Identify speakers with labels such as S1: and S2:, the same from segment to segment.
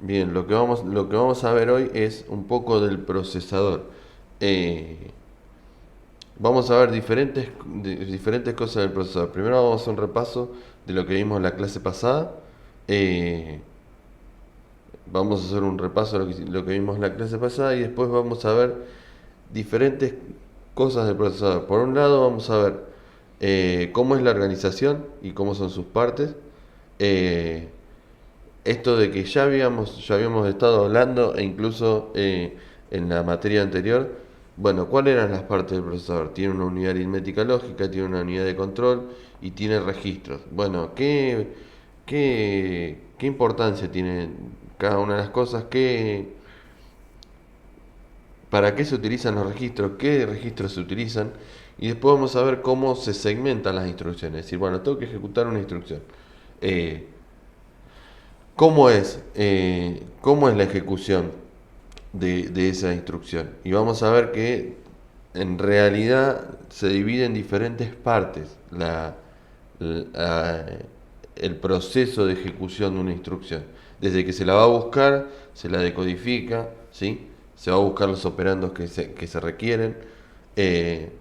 S1: Bien, lo que vamos a ver hoy es un poco del procesador. Eh, Vamos a ver diferentes cosas del procesador. Primero vamos a hacer un repaso de lo que vimos en la clase pasada. Eh, Vamos a hacer un repaso de lo que vimos en la clase pasada y después vamos a ver diferentes cosas del procesador. Por un lado vamos a ver cómo es la organización y cómo son sus partes. Eh, Esto de que ya habíamos estado hablando e incluso en la materia anterior, bueno, ¿cuáles eran las partes del procesador? Tiene una unidad aritmética lógica, tiene una unidad de control y tiene registros. Bueno, ¿qué importancia tiene cada una de las cosas? ¿Para qué se utilizan los registros? ¿Qué registros se utilizan? Y después vamos a ver cómo se segmentan las instrucciones. Es decir, bueno, tengo que ejecutar una instrucción. Eh, ¿Cómo es la ejecución de esa instrucción? Y vamos a ver que en realidad se divide en diferentes partes la- el proceso de ejecución de una instrucción. Desde que se la va a buscar, se la decodifica, ¿sí? Se va a buscar los operandos que se requieren, eh,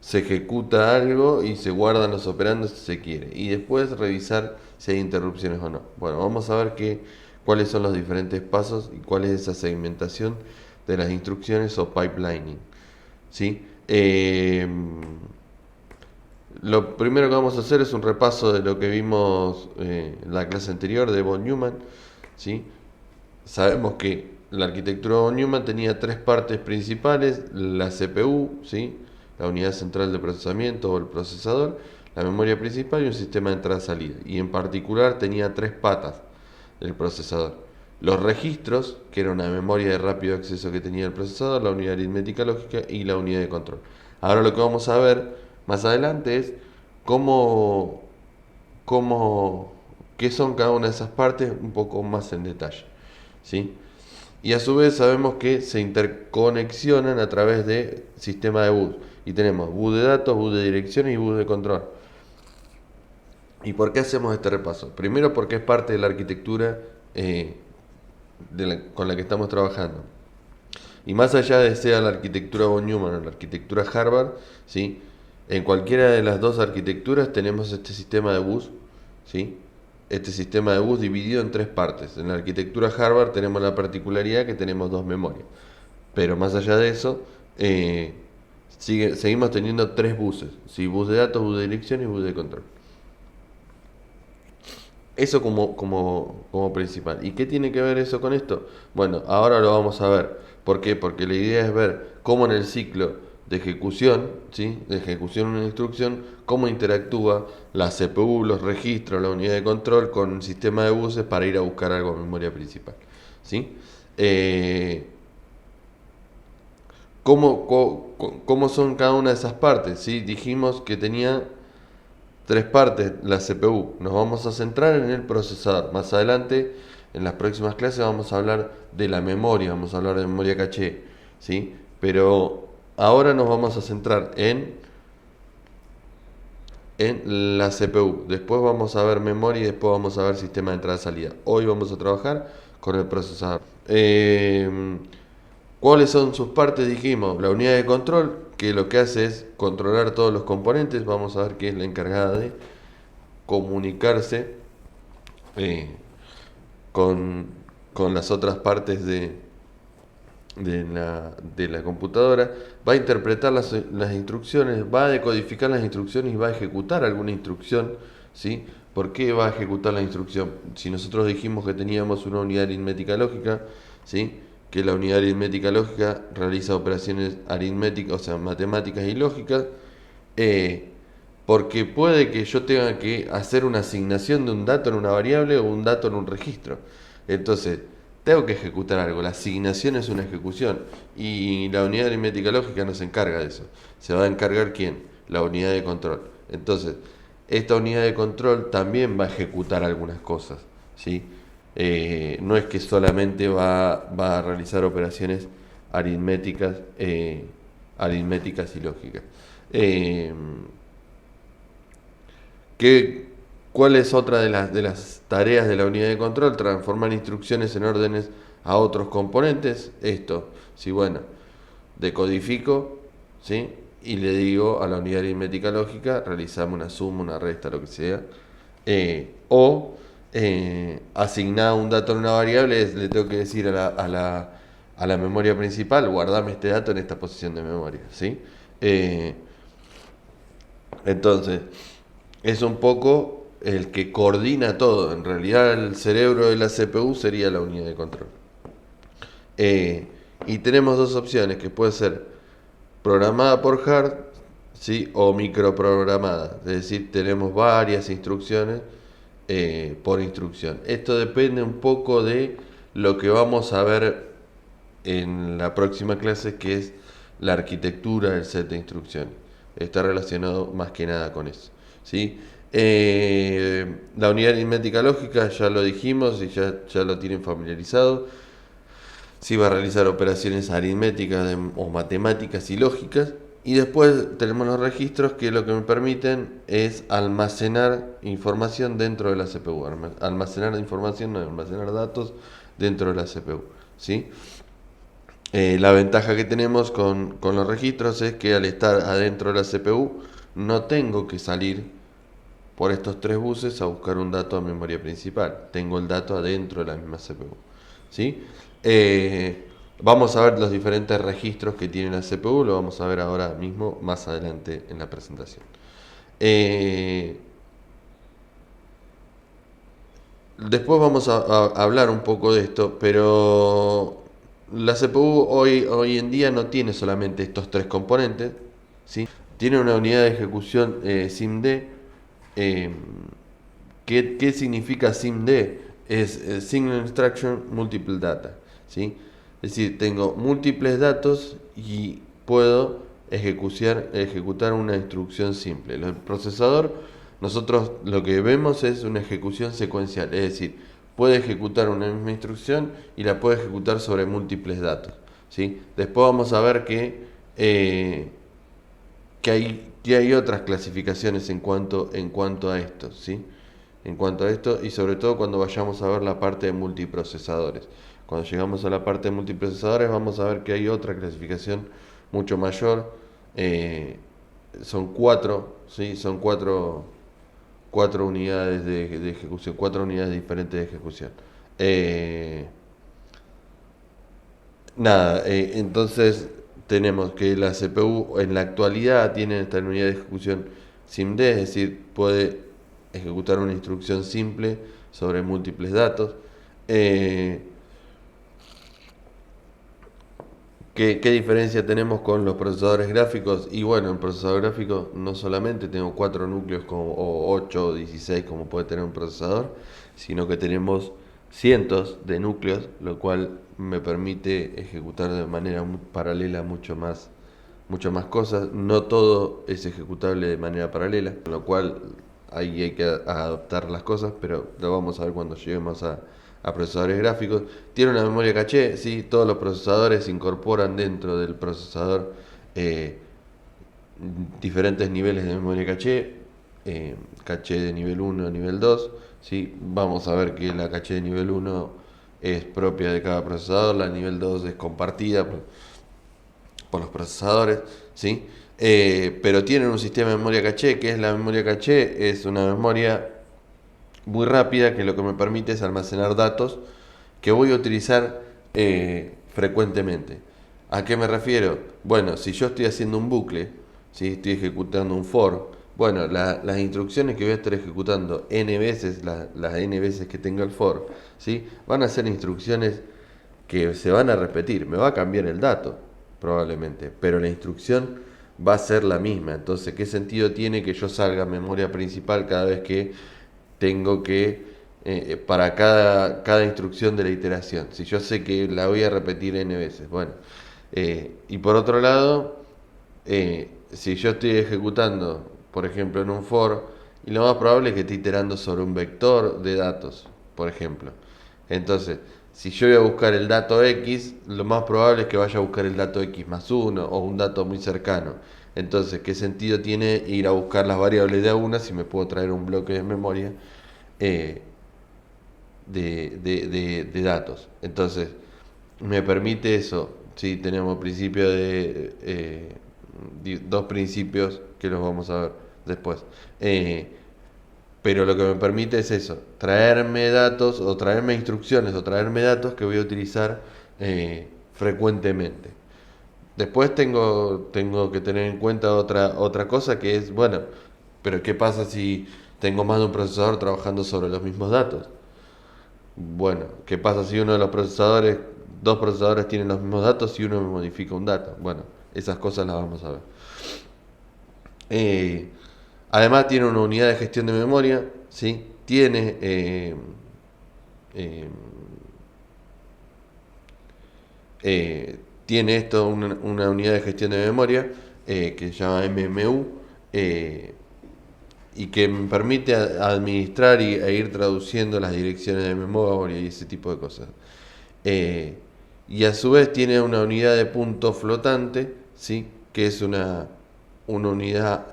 S1: se ejecuta algo y se guardan los operandos si se quiere. Y después revisar si hay interrupciones o no. Bueno, vamos a ver cuáles son los diferentes pasos y cuál es esa segmentación de las instrucciones o pipelining. ¿Sí? Lo primero que vamos a hacer es un repaso de lo que vimos en la clase anterior de von Neumann. ¿Sí? Sabemos que la arquitectura de von Neumann tenía tres partes principales: la CPU, ¿sí? La unidad central de procesamiento o el procesador, la memoria principal y un sistema de entrada-salida. Y en particular tenía tres patas del procesador: los registros, que era una memoria de rápido acceso que tenía el procesador, la unidad aritmética lógica y la unidad de control. Ahora lo que vamos a ver más adelante es cómo, cómo, qué son cada una de esas partes un poco más en detalle. ¿Sí? Y a su vez sabemos que se interconexionan a través de sistema de bus. Y tenemos bus de datos, bus de direcciones y bus de control. ¿Y por qué hacemos este repaso? Primero porque es parte de la arquitectura con la que estamos trabajando. Y más allá de sea la arquitectura von Neumann o la arquitectura Harvard, ¿sí? En cualquiera de las dos arquitecturas tenemos este sistema de bus, ¿sí? Este sistema de bus dividido en tres partes. En la arquitectura Harvard tenemos la particularidad que tenemos dos memorias. Pero más allá de eso, eh, seguimos teniendo tres buses: ¿sí? Bus de datos, bus de dirección y bus de control. Eso como principal. ¿Y qué tiene que ver eso con esto? Bueno, ahora lo vamos a ver. ¿Por qué? Porque la idea es ver cómo en el ciclo de ejecución, ¿sí? De ejecución de una instrucción, cómo interactúa la CPU, los registros, la unidad de control con un sistema de buses para ir a buscar algo en memoria principal. ¿Sí? Eh, ¿Cómo son cada una de esas partes? ¿Sí? Dijimos que tenía tres partes la CPU. Nos vamos a centrar en el procesador. Más adelante, en las próximas clases, vamos a hablar de la memoria, vamos a hablar de memoria caché, ¿sí? Pero ahora nos vamos a centrar en la CPU. Después vamos a ver memoria y después vamos a ver sistema de entrada-salida. Hoy vamos a trabajar con el procesador. ¿Cuáles son sus partes? Dijimos, la unidad de control, que lo que hace es controlar todos los componentes. Vamos a ver qué es la encargada de comunicarse eh, con, con las otras partes de la computadora. Va a interpretar las instrucciones, va a decodificar las instrucciones y va a ejecutar alguna instrucción. ¿Sí? ¿Por qué va a ejecutar la instrucción? Si nosotros dijimos que teníamos una unidad aritmética lógica, ¿sí? Que la unidad aritmética lógica realiza operaciones aritméticas, o sea, matemáticas y lógicas, eh, porque puede que yo tenga que hacer una asignación de un dato en una variable o un dato en un registro. Entonces, tengo que ejecutar algo. La asignación es una ejecución y la unidad aritmética lógica no se encarga de eso. ¿Se va a encargar quién? La unidad de control. Entonces, esta unidad de control también va a ejecutar algunas cosas, ¿sí? No es que solamente va a realizar operaciones aritméticas, aritméticas y lógicas. Eh, ¿qué, ¿Cuál es otra de las tareas de la unidad de control? Transformar instrucciones en órdenes a otros componentes. Esto, sí, bueno, decodifico, ¿sí? Y le digo a la unidad aritmética lógica, realizame una suma, una resta, lo que sea. Asignar un dato en una variable, le tengo que decir a la memoria principal, guardame este dato en esta posición de memoria, ¿sí? Entonces, es un poco el que coordina todo. En realidad, el cerebro de la CPU sería la unidad de control. Y tenemos dos opciones, que puede ser programada por hard, ¿sí? O microprogramada. Es decir, tenemos varias instrucciones por instrucción. Esto depende un poco de lo que vamos a ver en la próxima clase, que es la arquitectura del set de instrucciones. Está relacionado más que nada con eso, ¿sí? La unidad aritmética lógica ya lo dijimos y ya lo tienen familiarizado. Sí, va a realizar operaciones aritméticas o matemáticas y lógicas. Y después tenemos los registros, que lo que me permiten es almacenar información dentro de la CPU. Almacenar información, no, almacenar datos dentro de la CPU, ¿sí? La ventaja que tenemos con los registros es que al estar adentro de la CPU no tengo que salir por estos tres buses a buscar un dato a memoria principal. Tengo el dato adentro de la misma CPU, ¿sí? Vamos a ver los diferentes registros que tiene la CPU, lo vamos a ver ahora mismo, más adelante en la presentación. Después vamos a hablar un poco de esto, pero la CPU hoy en día no tiene solamente estos tres componentes, ¿sí? Tiene una unidad de ejecución SIMD. ¿Qué significa SIMD? Es Single Instruction Multiple Data, ¿sí? Es decir, tengo múltiples datos y puedo ejecutar una instrucción simple. El procesador, nosotros lo que vemos es una ejecución secuencial, es decir, puede ejecutar una misma instrucción y la puede ejecutar sobre múltiples datos, ¿sí? Después vamos a ver que hay otras clasificaciones en cuanto a esto, ¿sí? En cuanto a esto, y sobre todo cuando vayamos a ver la parte de multiprocesadores. Cuando llegamos a la parte de multiprocesadores vamos a ver que hay otra clasificación mucho mayor. Son cuatro, ¿sí? Son cuatro unidades de ejecución, cuatro unidades diferentes de ejecución. Eh, entonces tenemos que la CPU en la actualidad tiene esta unidad de ejecución SIMD, es decir, puede ejecutar una instrucción simple sobre múltiples datos. ¿Qué diferencia tenemos con los procesadores gráficos? Y bueno, en procesador gráfico no solamente tengo 4 núcleos o 8 o 16 como puede tener un procesador, sino que tenemos cientos de núcleos, lo cual me permite ejecutar de manera paralela mucho más cosas. No todo es ejecutable de manera paralela, con lo cual ahí hay que adaptar las cosas, pero lo vamos a ver cuando lleguemos a procesadores gráficos. Tiene una memoria caché, sí, todos los procesadores incorporan dentro del procesador diferentes niveles de memoria caché, caché de nivel 1 a nivel 2, ¿sí? Vamos a ver que la caché de nivel 1 es propia de cada procesador, la nivel 2 es compartida por los procesadores, ¿sí? Pero tienen un sistema de memoria caché, que es la memoria caché, es una memoria muy rápida que lo que me permite es almacenar datos que voy a utilizar frecuentemente. ¿A qué me refiero? Bueno, si yo estoy haciendo un bucle, si estoy ejecutando un for, bueno, las instrucciones que voy a estar ejecutando n veces, las n veces que tenga el for, ¿sí? Van a ser instrucciones que se van a repetir. Me va a cambiar el dato, probablemente, pero la instrucción va a ser la misma. Entonces, ¿qué sentido tiene que yo salga a memoria principal cada vez que tengo para cada instrucción de la iteración? Si yo sé que la voy a repetir n veces, bueno. Y por otro lado, si yo estoy ejecutando, por ejemplo, en un for, y lo más probable es que esté iterando sobre un vector de datos, por ejemplo. Entonces, si yo voy a buscar el dato X, lo más probable es que vaya a buscar el dato X más 1 o un dato muy cercano. Entonces, ¿qué sentido tiene ir a buscar las variables de a una si me puedo traer un bloque de memoria eh, de datos. Entonces, me permite eso. Sí, tenemos principio dos principios que los vamos a ver después. Pero lo que me permite es eso, traerme datos o traerme instrucciones o traerme datos que voy a utilizar frecuentemente. Después tengo que tener en cuenta otra cosa que es, bueno, pero ¿qué pasa si tengo más de un procesador trabajando sobre los mismos datos? Bueno, ¿qué pasa si uno de los procesadores, dos procesadores tienen los mismos datos y uno me modifica un dato? Bueno, esas cosas las vamos a ver. Eh, Además tiene una unidad de gestión de memoria, ¿sí? Eh, Tiene esto una unidad de gestión de memoria que se llama MMU y que me permite administrar e ir traduciendo las direcciones de memoria y ese tipo de cosas. Eh, y a su vez tiene una unidad de punto flotante, ¿sí? Que es una unidad,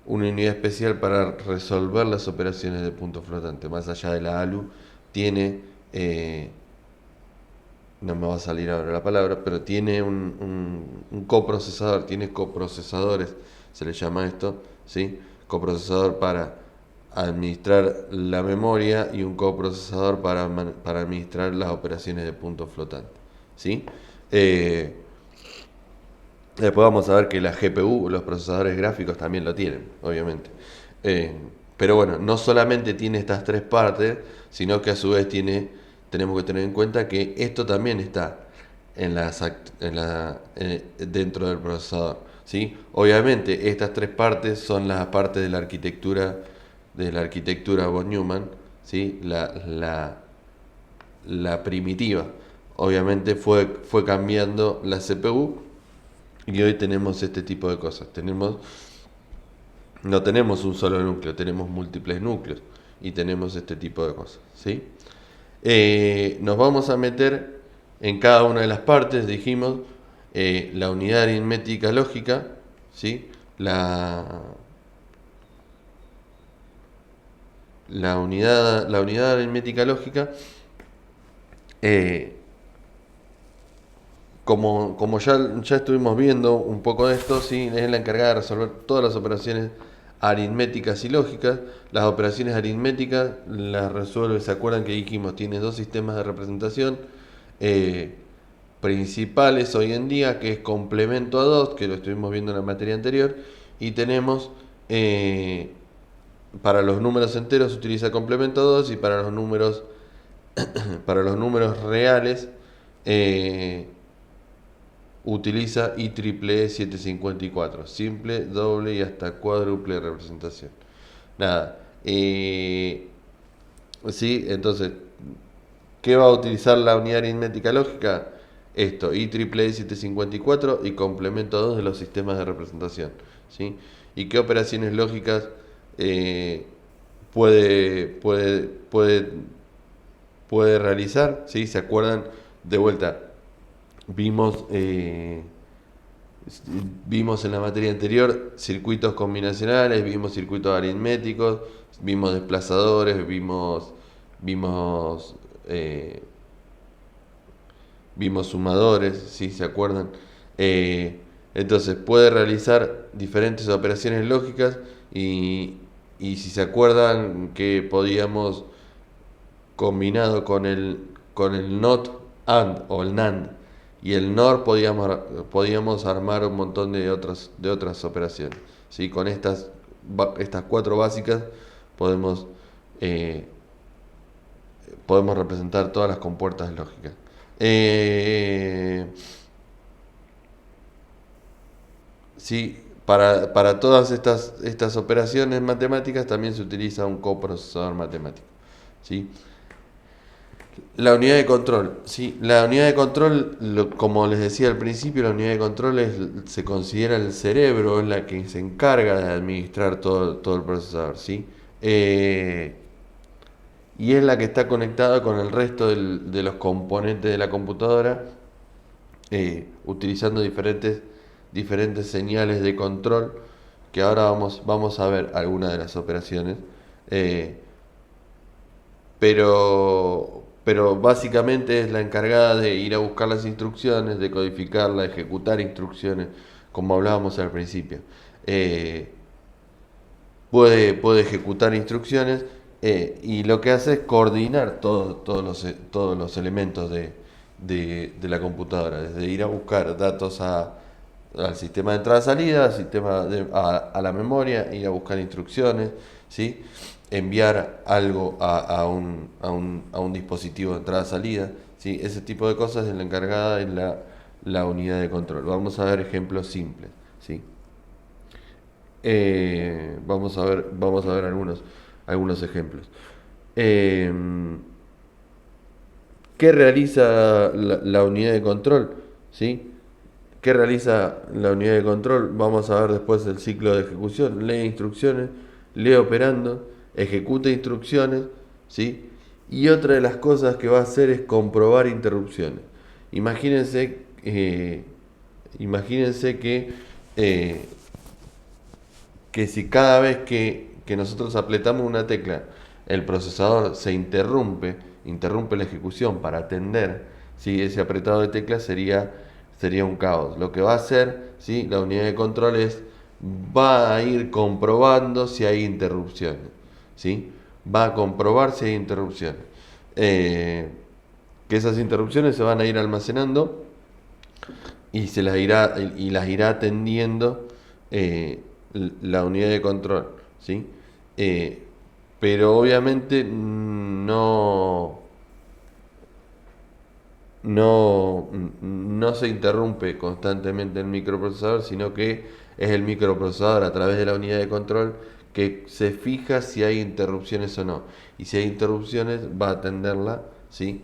S1: una unidad especial para resolver las operaciones de punto flotante. Más allá de la ALU, tiene, no me va a salir ahora la palabra, pero tiene un coprocesador, tiene coprocesadores, se le llama esto, ¿sí? Coprocesador para administrar la memoria y un coprocesador para administrar las operaciones de punto flotante, ¿sí? Eh, Después vamos a ver que la GPU, los procesadores gráficos también lo tienen, obviamente. Eh, pero bueno, no solamente tiene estas tres partes, sino que a su vez tenemos que tener en cuenta que esto también está dentro del procesador, ¿sí? Obviamente estas tres partes son las partes de la arquitectura von Neumann, ¿sí? La primitiva. Obviamente fue cambiando la CPU y hoy tenemos este tipo de cosas. No tenemos un solo núcleo, tenemos múltiples núcleos y tenemos este tipo de cosas, ¿sí? Nos vamos a meter en cada una de las partes, dijimos, la unidad aritmética lógica, ¿sí? La unidad aritmética lógica, eh, como ya estuvimos viendo un poco de esto, ¿sí? Es la encargada de resolver todas las operaciones aritméticas y lógicas. Las operaciones aritméticas las resuelve, ¿se acuerdan que dijimos? Tiene dos sistemas de representación eh, principales hoy en día, que es complemento a 2, que lo estuvimos viendo en la materia anterior, y tenemos para los números enteros utiliza complemento a 2 y para los números reales eh, utiliza IEEE 754, simple, doble y hasta cuádruple representación. Nada. Sí, entonces, ¿qué va a utilizar la unidad aritmética lógica? Esto, IEEE 754 y complemento 2 de los sistemas de representación, ¿sí? ¿Y qué operaciones lógicas eh, puede, puede, puede, puede realizar? ¿Sí? ¿Se acuerdan? De vuelta, vimos, vimos en la materia anterior circuitos combinacionales, vimos circuitos aritméticos, vimos desplazadores, vimos, eh, vimos sumadores, si se acuerdan. Eh, entonces puede realizar diferentes operaciones lógicas y si se acuerdan que podíamos combinado con el NOT AND o el NAND y el NOR podíamos armar un montón de otras operaciones. ¿Sí? Con estas cuatro básicas podemos, eh, podemos representar todas las compuertas lógicas. Sí, para todas estas operaciones matemáticas también se utiliza un coprocesador matemático. ¿Sí? La unidad de control, sí, la unidad de control, como les decía al principio, la unidad de control se considera el cerebro, es la que se encarga de administrar todo el procesador, ¿sí? Y es la que está conectada con el resto de los componentes de la computadora, utilizando diferentes señales de control, que ahora vamos a ver algunas de las operaciones Eh, pero básicamente es la encargada de ir a buscar las instrucciones, de codificarlas, ejecutar instrucciones, como hablábamos al principio. Eh, puede ejecutar instrucciones y lo que hace es coordinar todos los elementos de la computadora, desde ir a buscar datos al sistema de entrada-salida, a la memoria, ir a buscar instrucciones, ¿sí? Enviar algo a un dispositivo de entrada-salida, ¿sí? Ese tipo de cosas es la encargada en la unidad de control. Vamos a ver ejemplos simples, ¿sí? Vamos a ver algunos ejemplos. Eh, ¿Qué realiza la unidad de control? ¿Sí? ¿Qué realiza la unidad de control? Vamos a ver después el ciclo de ejecución. Lee instrucciones, lee operando, ejecuta instrucciones, ¿sí? Y otra de las cosas que va a hacer es comprobar interrupciones. Imagínense, imagínense eh, que si cada vez que nosotros apretamos una tecla, el procesador interrumpe la ejecución para atender, ¿sí? Ese apretado de teclas sería un caos. Lo que va a hacer, ¿sí? La unidad de control va a ir comprobando si hay interrupciones, ¿sí? Va a comprobar si hay interrupciones. Que esas interrupciones se van a ir almacenando y las irá atendiendo eh, la unidad de control, ¿sí? Eh, pero obviamente no se interrumpe constantemente el microprocesador, sino que es el microprocesador a través de la unidad de control que se fija si hay interrupciones o no. Y si hay interrupciones va a atenderla, ¿sí?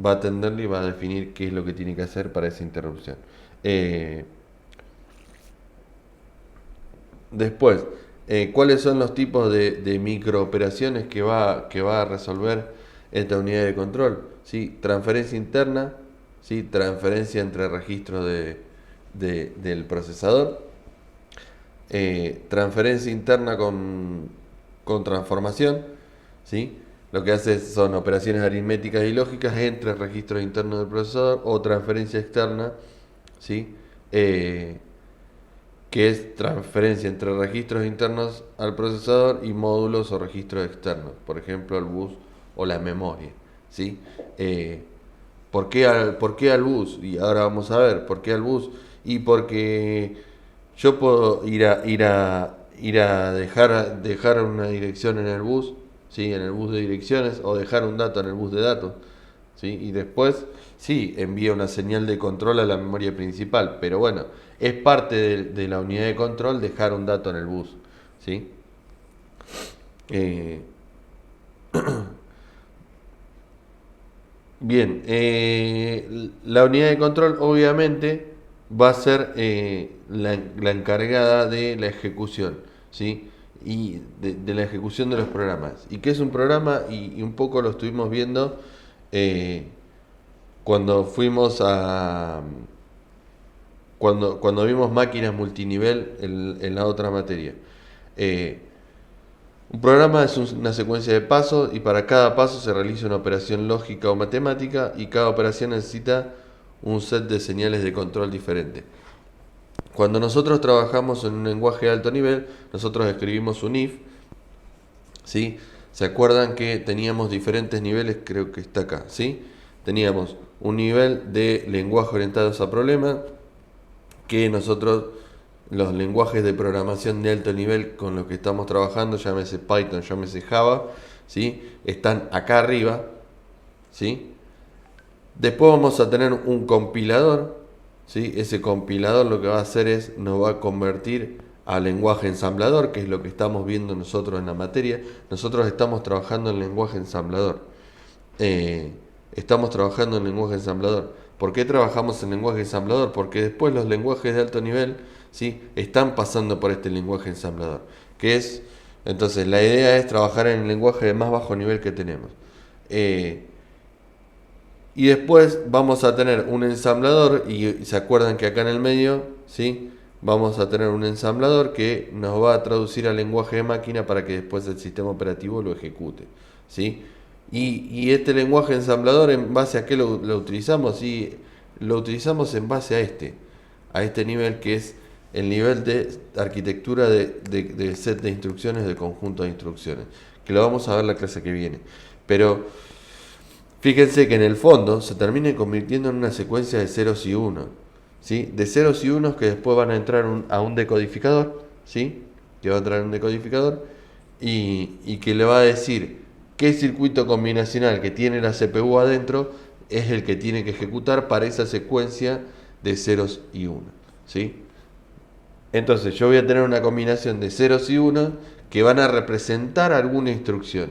S1: Va a atenderla y va a definir qué es lo que tiene que hacer para esa interrupción. Eh, Después, ¿cuáles son los tipos de microoperaciones que va a resolver esta unidad de control? ¿Sí? Transferencia interna, ¿sí? Transferencia entre registros del procesador, transferencia interna con transformación, ¿sí? Lo que hace son operaciones aritméticas y lógicas entre registros internos del procesador, o transferencia externa, ¿sí? Eh, que es transferencia entre registros internos al procesador y módulos o registros externos, por ejemplo el bus o la memoria, ¿sí? Eh, por qué al bus? Y ahora vamos a ver, ¿por qué al bus? Y porque yo puedo ir a dejar una dirección en el bus, ¿sí? En el bus de direcciones, o dejar un dato en el bus de datos, ¿sí? Y después, sí, envía una señal de control a la memoria principal, pero bueno, es parte de la unidad de control dejar un dato en el bus, ¿sí? Eh, Bien, la unidad de control obviamente va a ser la encargada de la ejecución, ¿sí? Y de la ejecución de los programas. ¿Y qué es un programa? Y un poco lo estuvimos viendo eh, cuando fuimos cuando vimos máquinas multinivel en la otra materia. Eh, un programa es una secuencia de pasos y para cada paso se realiza una operación lógica o matemática y cada operación necesita un set de señales de control diferente. Cuando nosotros trabajamos en un lenguaje de alto nivel, nosotros escribimos un if, ¿sí? ¿Se acuerdan que teníamos diferentes niveles? Creo que está acá, ¿sí? Teníamos un nivel de lenguaje orientados a problemas, que nosotros, los lenguajes de programación de alto nivel con los que estamos trabajando, llámese Python, llámese Java, ¿sí? Están acá arriba, ¿sí? Después vamos a tener un compilador, ¿sí? Ese compilador lo que va a hacer es, nos va a convertir a lenguaje ensamblador, que es lo que estamos viendo nosotros en la materia. Nosotros estamos trabajando en lenguaje ensamblador. Eh, Estamos trabajando en lenguaje ensamblador. ¿Por qué trabajamos en lenguaje ensamblador? Porque después los lenguajes de alto nivel, ¿sí? Están pasando por este lenguaje ensamblador. Entonces, la idea es trabajar en el lenguaje de más bajo nivel que tenemos. Y después vamos a tener un ensamblador, y se acuerdan que acá en el medio, ¿sí? vamos a tener un ensamblador que nos va a traducir al lenguaje de máquina para que después el sistema operativo lo ejecute, ¿sí? Y este lenguaje ensamblador, ¿en base a qué lo utilizamos? Y lo utilizamos en base a este nivel que es el nivel de arquitectura de set de instrucciones, de conjunto de instrucciones, que lo vamos a ver la clase que viene. Pero fíjense que en el fondo se termina convirtiendo en una secuencia de ceros y unos, ¿sí? De ceros y unos que después van a entrar a un decodificador, ¿sí? Que va a entrar en un decodificador y que le va a decir qué circuito combinacional que tiene la CPU adentro es el que tiene que ejecutar para esa secuencia de ceros y unos, ¿sí? Entonces yo voy a tener una combinación de ceros y unos que van a representar alguna instrucción,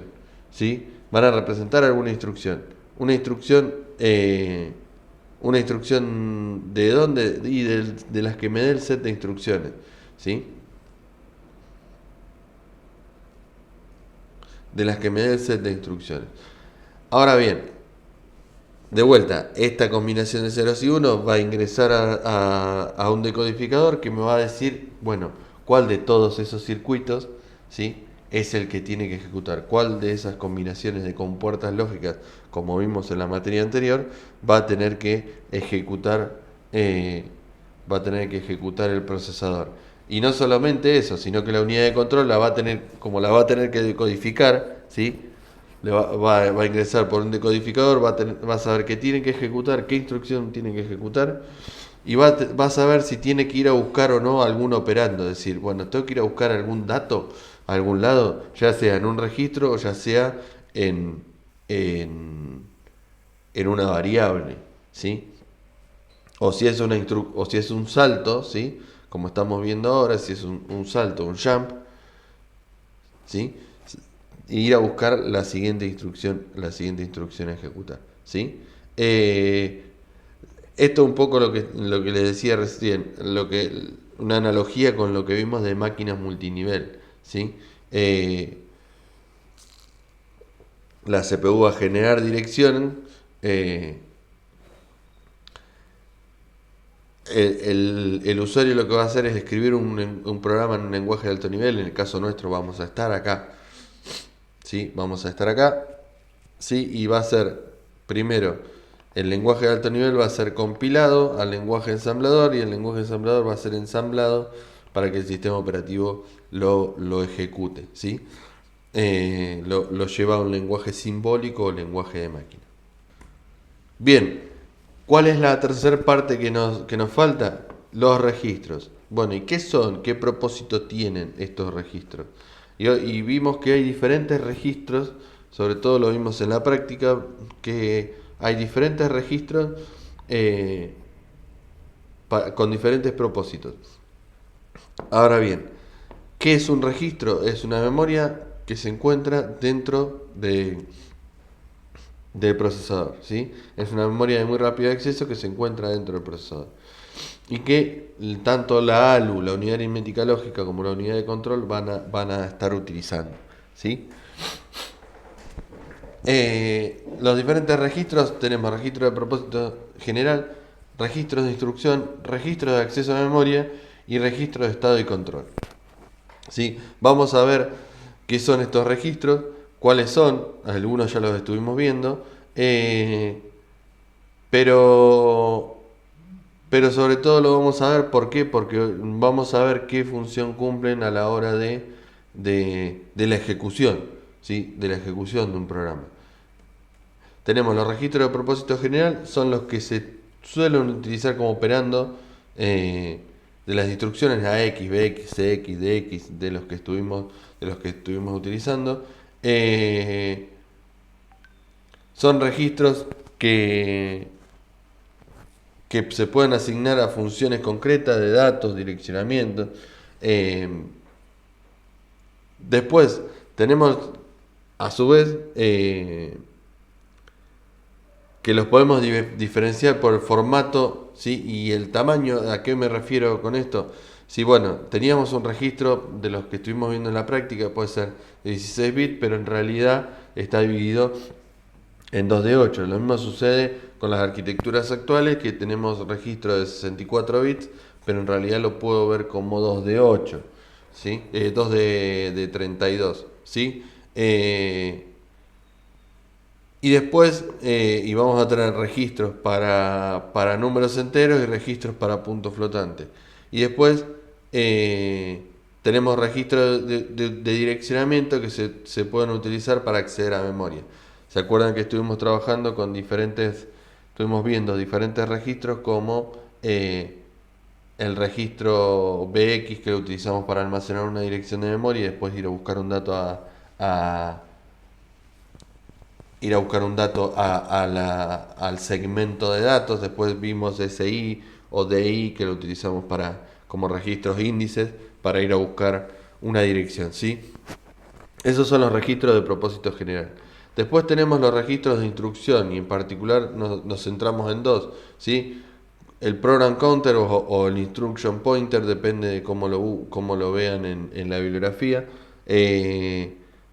S1: ¿sí? Van a representar alguna instrucción. Una instrucción, una instrucción de dónde y de las que me dé el set de instrucciones, ¿sí? De las que me dé el set de instrucciones. Ahora bien, de vuelta, esta combinación de ceros y unos va a ingresar a un decodificador que me va a decir, bueno, cuál de todos esos circuitos, ¿sí? Es el que tiene que ejecutar, cuál de esas combinaciones de compuertas lógicas, como vimos en la materia anterior, va a tener que ejecutar, va a tener que ejecutar el procesador. Y no solamente eso, sino que la unidad de control la va a tener, como la va a tener que decodificar, ¿sí? Va a ingresar por un decodificador, va a saber qué tiene que ejecutar, qué instrucción tiene que ejecutar, y va a saber si tiene que ir a buscar o no algún operando. Es decir, bueno, tengo que ir a buscar algún dato a algún lado, ya sea en un registro o ya sea en, en, en una variable, ¿sí? O si es o si es un salto, ¿sí? Como estamos viendo ahora, si es un salto, un jump, ¿sí? Y ir a buscar la siguiente instrucción a ejecutar, ¿sí? Esto es un poco lo que les decía recién, una analogía con lo que vimos de máquinas multinivel, ¿sí? La CPU va a generar dirección, el usuario lo que va a hacer es escribir un programa en un lenguaje de alto nivel. En el caso nuestro vamos a estar acá, ¿sí? Vamos a estar acá, ¿sí? Y va a ser, primero, el lenguaje de alto nivel va a ser compilado al lenguaje ensamblador y el lenguaje ensamblador va a ser ensamblado para que el sistema operativo lo ejecute, ¿sí? Lo lleva a un lenguaje simbólico o lenguaje de máquina. Bien, ¿cuál es la tercera parte que nos falta? Los registros. Bueno, ¿y qué son? ¿Qué propósito tienen estos registros? Y vimos que hay diferentes registros, sobre todo lo vimos en la práctica, que hay diferentes registros con diferentes propósitos. Ahora bien, ¿qué es un registro? Es una memoria que se encuentra dentro del procesador, ¿sí? Es una memoria de muy rápido acceso que se encuentra dentro del procesador. Y que tanto la ALU, la unidad aritmética lógica, como la unidad de control van a estar utilizando, ¿sí? Los diferentes registros, tenemos registro de propósito general, registros de instrucción, registro de acceso a memoria y registro de estado y control, ¿sí? Vamos a ver qué son estos registros, cuáles son, algunos ya los estuvimos viendo, pero sobre todo lo vamos a ver, ¿por qué? Porque vamos a ver qué función cumplen a la hora de la ejecución, ¿sí? De la ejecución de un programa. Tenemos los registros de propósito general, son los que se suelen utilizar como operando de las instrucciones AX, BX, CX, DX, de los que estuvimos utilizando. Son registros que se pueden asignar a funciones concretas de datos, direccionamiento. Después tenemos a su vez que los podemos diferenciar por el formato, ¿sí? Y el tamaño. ¿A qué me refiero con esto? Sí, bueno, teníamos un registro de los que estuvimos viendo en la práctica, puede ser de 16 bits, pero en realidad está dividido en 2 de 8. Lo mismo sucede con las arquitecturas actuales, que tenemos registro de 64 bits, pero en realidad lo puedo ver como 2 de 8, ¿sí? 2 de 32, ¿sí? Y después y vamos a tener registros para números enteros y registros para puntos flotantes. Y después tenemos registros de direccionamiento que se pueden utilizar para acceder a memoria. ¿Se acuerdan que estuvimos trabajando con estuvimos viendo diferentes registros como el registro BX que lo utilizamos para almacenar una dirección de memoria y después ir a buscar un dato a ir a buscar un dato al segmento de datos. Después vimos SI o DI que lo utilizamos como registros índices para ir a buscar una dirección, ¿sí? Esos son los registros de propósito general. Después tenemos los registros de instrucción y en particular nos centramos en dos, ¿sí? El program counter o el instruction pointer, depende de cómo lo vean en la bibliografía.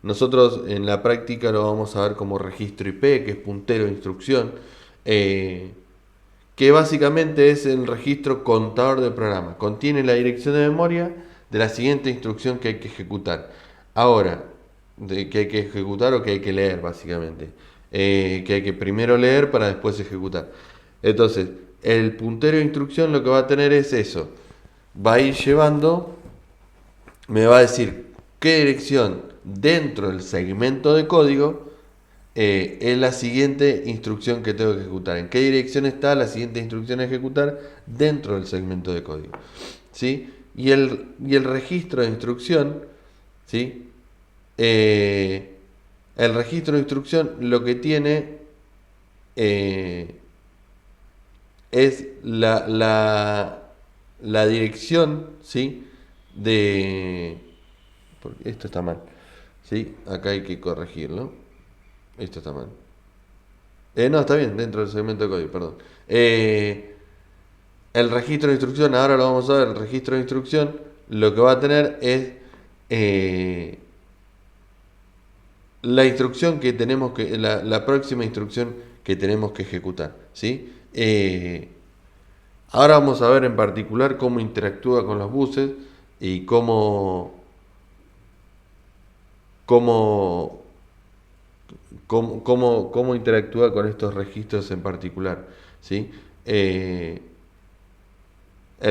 S1: Nosotros en la práctica lo vamos a ver como registro IP, que es puntero de instrucción, que básicamente es el registro contador del programa. Contiene la dirección de memoria de la siguiente instrucción que hay que ejecutar. Ahora, que hay que ejecutar o que hay que leer, básicamente. Que hay que primero leer para después ejecutar. Entonces, el puntero de instrucción lo que va a tener es eso. Va a ir llevando, me va a decir qué dirección dentro del segmento de código es la siguiente instrucción que tengo que ejecutar. En qué dirección está la siguiente instrucción a ejecutar dentro del segmento de código. ¿Sí? Y el registro de instrucción, ¿sí? El registro de instrucción lo que tiene es la dirección, ¿sí? Porque esto está mal, ¿sí? Acá hay que corregirlo. Esto está mal. No, está bien, dentro del segmento de código, perdón. El registro de instrucción, ahora lo vamos a ver, el registro de instrucción lo que va a tener es la instrucción que tenemos la próxima instrucción que tenemos que ejecutar, ¿sí? Ahora vamos a ver en particular cómo interactúa con los buses y cómo, cómo interactúa con estos registros en particular, ¿sí? El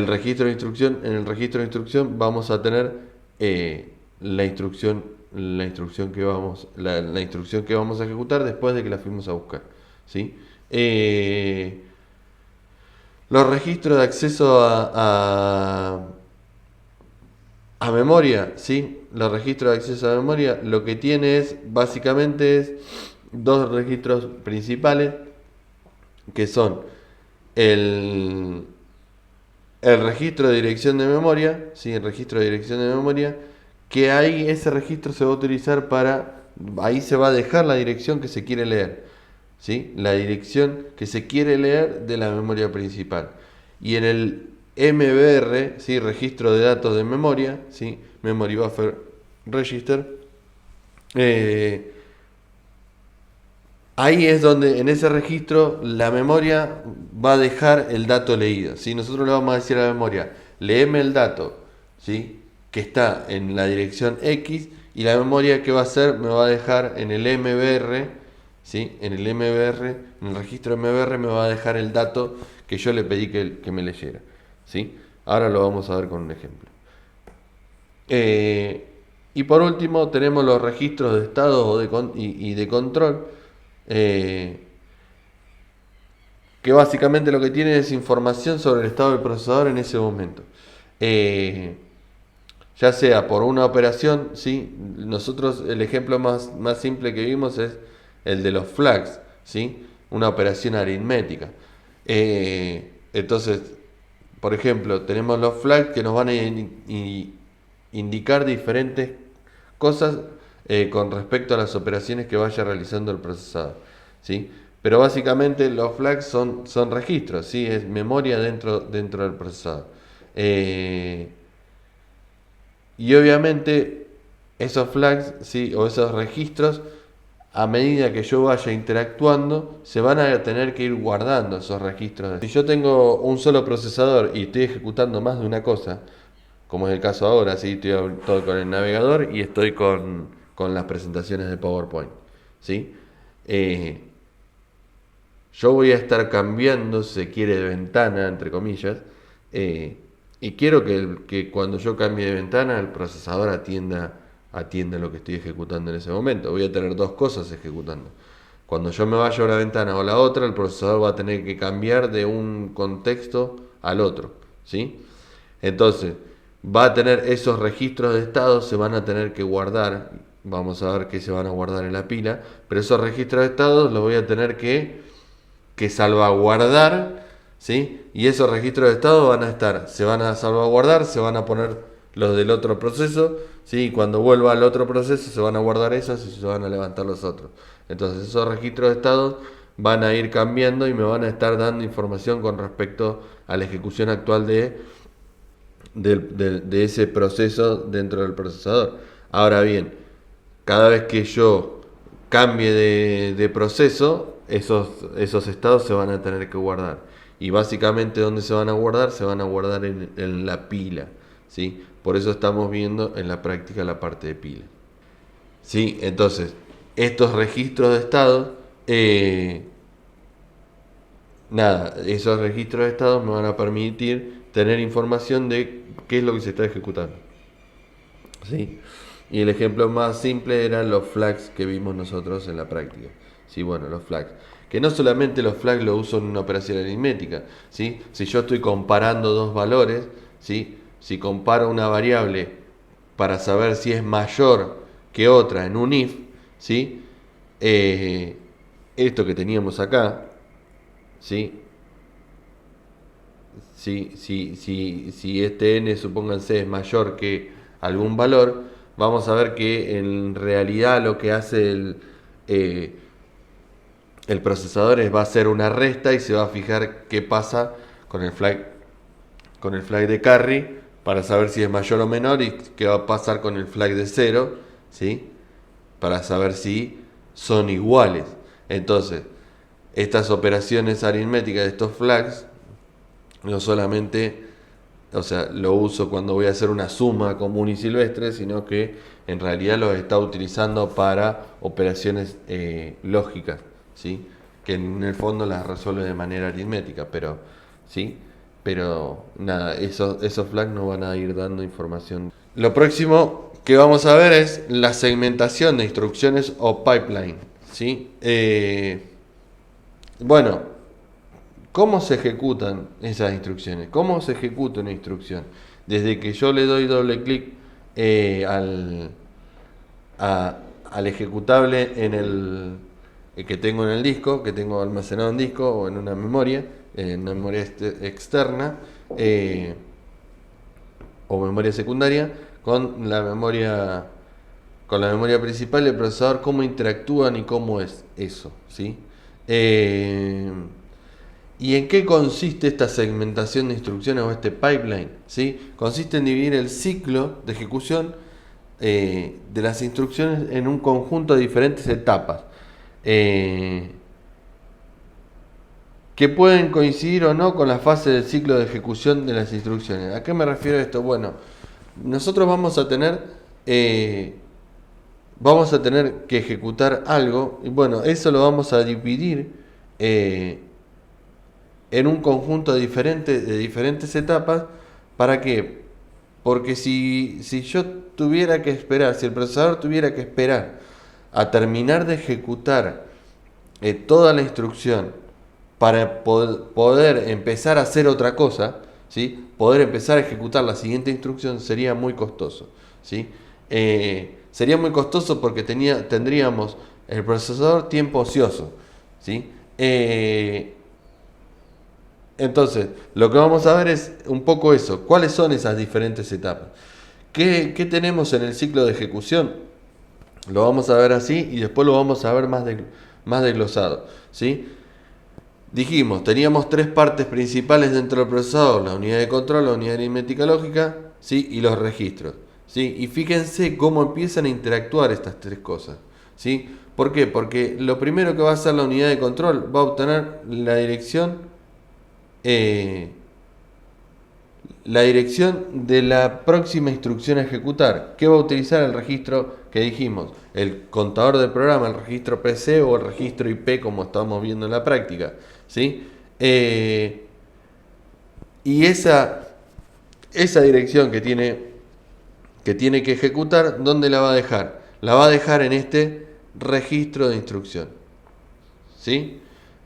S1: registro de instrucción, en el registro de instrucción vamos a tener la instrucción la instrucción que vamos a ejecutar después de que la fuimos a buscar, ¿sí? Los registros de acceso a memoria, ¿sí? Los registros de acceso a memoria lo que tiene es básicamente es dos registros principales que son el registro de dirección de memoria, ¿sí? El registro de dirección de memoria, que ahí ese registro se va a utilizar ahí se va a dejar la dirección que se quiere leer, ¿sí? La dirección que se quiere leer de la memoria principal. Y en el MBR, ¿sí? Registro de datos de memoria, ¿sí? Memory Buffer Register, ahí es donde en ese registro la memoria va a dejar el dato leído. ¿Sí? Nosotros le vamos a decir a la memoria, léeme el dato, ¿sí? Que está en la dirección X, y la memoria que va a hacer me va a dejar en el MBR, ¿sí? En el MBR, en el registro MBR me va a dejar el dato que yo le pedí que me leyera, ¿sí? Ahora lo vamos a ver con un ejemplo. Y por último tenemos los registros de estado y de control, que básicamente lo que tiene es información sobre el estado del procesador en ese momento. Ya sea por una operación, ¿sí? Nosotros el ejemplo más simple que vimos es el de los flags, ¿sí? Una operación aritmética. Entonces, por ejemplo, tenemos los flags que nos van a indicar diferentes cosas con respecto a las operaciones que vaya realizando el procesador, ¿sí? Pero básicamente los flags son registros, ¿sí? Es memoria dentro del procesador. Y obviamente esos flags, ¿sí? O esos registros a medida que yo vaya interactuando, se van a tener que ir guardando esos registros. Si yo tengo un solo procesador y estoy ejecutando más de una cosa, como es el caso ahora, ¿sí? Estoy con el navegador y estoy con las presentaciones de PowerPoint, ¿sí? Yo voy a estar cambiando, si se quiere, de ventana, entre comillas, y quiero que cuando yo cambie de ventana el procesador atienda lo que estoy ejecutando en ese momento. Voy a tener dos cosas ejecutando. Cuando yo me vaya a una ventana o a la otra, el procesador va a tener que cambiar de un contexto al otro, ¿sí? Entonces, va a tener esos registros de estado, se van a tener que guardar. Vamos a ver qué se van a guardar en la pila, pero esos registros de estado los voy a tener que salvaguardar, ¿sí? Y esos registros de estado se van a salvaguardar, se van a poner los del otro proceso, ¿sí? Y cuando vuelva al otro proceso se van a guardar esos y se van a levantar los otros. Entonces esos registros de estado van a ir cambiando y me van a estar dando información con respecto a la ejecución actual de ese proceso dentro del procesador. Ahora bien, cada vez que yo cambie de proceso, esos estados se van a tener que guardar. Y básicamente, ¿dónde se van a guardar? Se van a guardar en la pila, ¿sí? Por eso estamos viendo en la práctica la parte de pila. ¿Sí? Entonces, estos registros de estado, esos registros de estado me van a permitir tener información de qué es lo que se está ejecutando, ¿sí? Y el ejemplo más simple eran los flags que vimos nosotros en la práctica. Sí, bueno, los flags. Que no solamente los flags los uso en una operación aritmética, ¿sí? Si yo estoy comparando dos valores, ¿sí? Si comparo una variable para saber si es mayor que otra en un if, ¿sí? Esto que teníamos acá, ¿sí? Si este n, supónganse, es mayor que algún valor, vamos a ver que en realidad lo que hace el procesador va a hacer una resta y se va a fijar qué pasa con el flag de carry para saber si es mayor o menor y qué va a pasar con el flag de 0, ¿sí? Para saber si son iguales. Entonces, estas operaciones aritméticas de estos flags no solamente, o sea, lo uso cuando voy a hacer una suma común y silvestre, sino que en realidad lo está utilizando para operaciones lógicas, ¿sí? Que en el fondo las resuelve de manera aritmética, pero ¿sí? Pero nada, esos flags nos van a ir dando información. Lo próximo que vamos a ver es la segmentación de instrucciones o pipeline, ¿sí? Bueno, ¿cómo se ejecutan esas instrucciones? ¿Cómo se ejecuta una instrucción? Desde que yo le doy doble clic al ejecutable que tengo en el disco, que tengo almacenado en disco o en una memoria externa o memoria secundaria, con la memoria principal del procesador, cómo interactúan y cómo es eso, ¿sí? ¿Y en qué consiste esta segmentación de instrucciones o este pipeline? ¿Sí? Consiste en dividir el ciclo de ejecución de las instrucciones en un conjunto de diferentes etapas que pueden coincidir o no con la fase del ciclo de ejecución de las instrucciones. ¿A qué me refiero esto? Bueno, nosotros vamos a tener que ejecutar algo y bueno, eso lo vamos a dividir en un conjunto de diferentes etapas. ¿Para qué? Porque si yo tuviera que esperar, si el procesador tuviera que esperar a terminar de ejecutar toda la instrucción para poder empezar a hacer otra cosa, ¿sí? Poder empezar a ejecutar la siguiente instrucción sería muy costoso, ¿sí? Sería muy costoso porque tendríamos el procesador tiempo ocioso, ¿sí? Entonces, lo que vamos a ver es un poco eso. ¿Cuáles son esas diferentes etapas? ¿Qué tenemos en el ciclo de ejecución? Lo vamos a ver así y después lo vamos a ver más desglosado, ¿sí? Dijimos, teníamos tres partes principales dentro del procesador: la unidad de control, la unidad aritmética lógica, ¿sí? Y los registros, ¿sí? Y fíjense cómo empiezan a interactuar estas tres cosas, ¿sí? ¿Por qué? Porque lo primero que va a hacer la unidad de control va a obtener eh, la dirección de la próxima instrucción a ejecutar. ¿Qué va a utilizar el registro que dijimos? El contador del programa, el registro PC o el registro IP, como estamos viendo en la práctica, ¿sí? Y esa dirección que tiene que ejecutar, ¿dónde la va a dejar? La va a dejar en este registro de instrucción, ¿sí?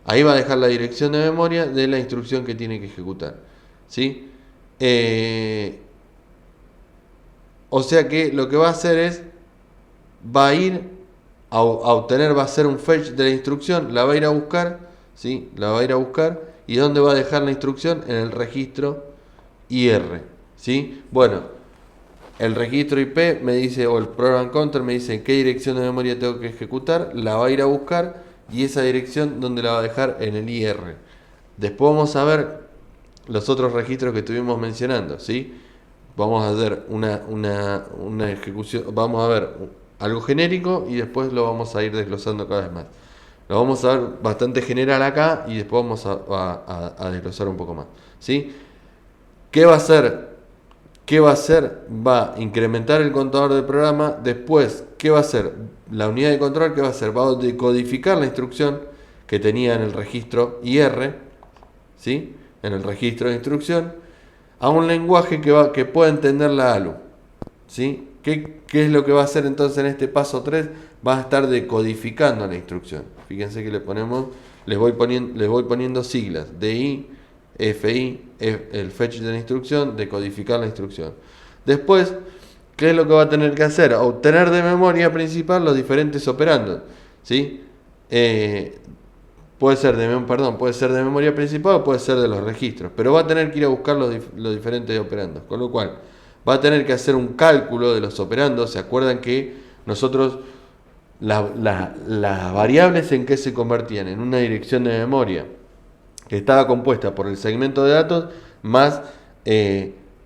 S1: Ahí va a dejar la dirección de memoria de la instrucción que tiene que ejecutar, ¿sí? O sea que lo que va a hacer es, va a ir a obtener, va a hacer un fetch de la instrucción, la va a ir a buscar, ¿sí? La va a ir a buscar, y ¿dónde va a dejar la instrucción? En el registro IR, ¿sí? Bueno, el registro IP me dice, o el program counter me dice qué dirección de memoria tengo que ejecutar, la va a ir a buscar, y esa dirección, ¿dónde la va a dejar? En el IR. Después vamos a ver los otros registros que estuvimos mencionando, ¿sí? Vamos a hacer una ejecución, vamos a ver algo genérico y después lo vamos a ir desglosando cada vez más. Lo vamos a ver bastante general acá y después vamos a desglosar un poco más, ¿sí? ¿Qué va a hacer? ¿Qué va a hacer? Va a incrementar el contador del programa. Después, ¿qué va a hacer? La unidad de control, ¿qué va a hacer? Va a decodificar la instrucción que tenía en el registro IR, ¿sí? En el registro de instrucción, a un lenguaje que pueda entender la ALU, ¿sí? ¿Qué es lo que va a hacer entonces en este paso 3? Va a estar decodificando la instrucción. Fíjense que les voy poniendo siglas, DI, FI, el fetch de la instrucción, decodificar la instrucción. Después, ¿qué es lo que va a tener que hacer? Obtener de memoria principal los diferentes operandos, ¿sí? Puede ser de memoria principal o puede ser de los registros, pero va a tener que ir a buscar los diferentes operandos, con lo cual va a tener que hacer un cálculo de los operandos. ¿Se acuerdan que nosotros las variables en que se convertían en una dirección de memoria que estaba compuesta por el segmento de datos más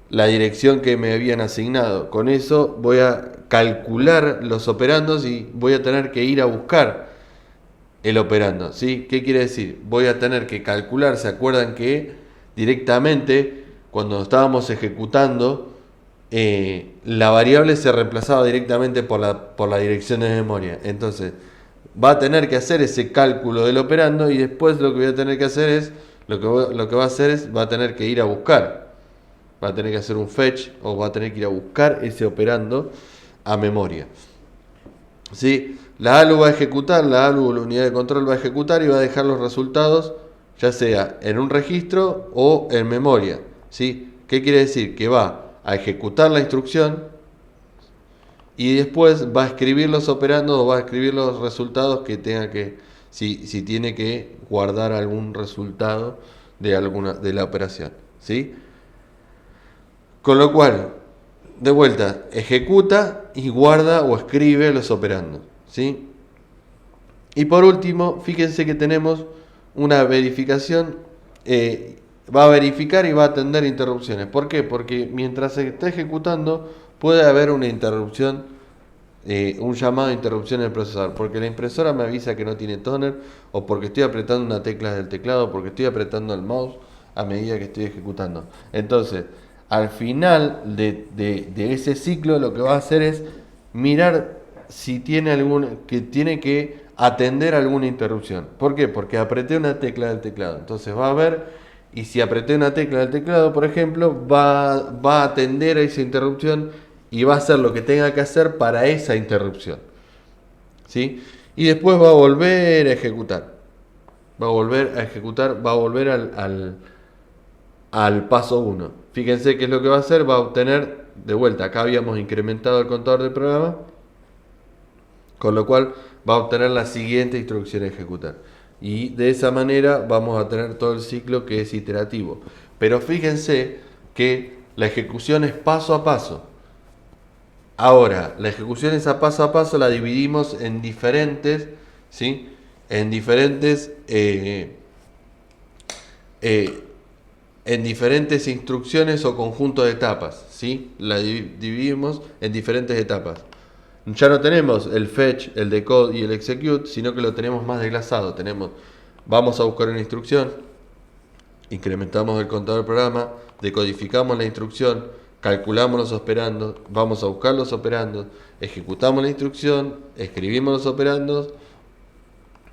S1: la dirección que me habían asignado? Con eso voy a calcular los operandos y voy a tener que ir a buscar el operando, ¿sí? ¿Qué quiere decir? Voy a tener que calcular. ¿Se acuerdan que directamente cuando estábamos ejecutando la variable se reemplazaba directamente por la dirección de memoria? Entonces va a tener que hacer ese cálculo del operando y después lo que voy a tener que hacer es lo que va a hacer es va a tener que ir a buscar, va a tener que hacer un fetch o va a tener que ir a buscar ese operando a memoria, ¿sí? La ALU va a ejecutar, la ALU, la unidad de control, va a ejecutar y va a dejar los resultados ya sea en un registro o en memoria, ¿sí? ¿Qué quiere decir? Que va a ejecutar la instrucción y después va a escribir los operandos o va a escribir los resultados que tenga que, si tiene que guardar algún resultado de la operación, ¿sí? Con lo cual, de vuelta, ejecuta y guarda o escribe los operandos, ¿sí? Y por último, fíjense que tenemos una verificación, va a verificar y va a atender interrupciones. ¿Por qué? Porque mientras se está ejecutando puede haber una interrupción, un llamado de interrupción en el procesador, porque la impresora me avisa que no tiene toner, o porque estoy apretando una tecla del teclado, o porque estoy apretando el mouse a medida que estoy ejecutando. Entonces, al final de ese ciclo, lo que va a hacer es mirar si tiene tiene que atender alguna interrupción. ¿Por qué? Porque apreté una tecla del teclado. Entonces va a ver, y si apreté una tecla del teclado, por ejemplo, va a atender a esa interrupción y va a hacer lo que tenga que hacer para esa interrupción, ¿sí? Y después va a volver a ejecutar. Va a volver a ejecutar, va a volver al paso 1. Fíjense qué es lo que va a hacer. Va a obtener de vuelta. Acá habíamos incrementado el contador del programa, con lo cual va a obtener la siguiente instrucción a ejecutar. Y de esa manera vamos a tener todo el ciclo que es iterativo. Pero fíjense que la ejecución es paso a paso. Ahora, la ejecución es a paso, la dividimos en diferentes, ¿sí? En diferentes instrucciones o conjunto de etapas, ¿sí? La dividimos en diferentes etapas. ya no tenemos el fetch, el decode y el execute, sino que lo tenemos más desglasado. Vamos a buscar una instrucción, incrementamos el contador del programa, decodificamos la instrucción, calculamos los operandos, vamos a buscar los operandos, ejecutamos la instrucción, escribimos los operandos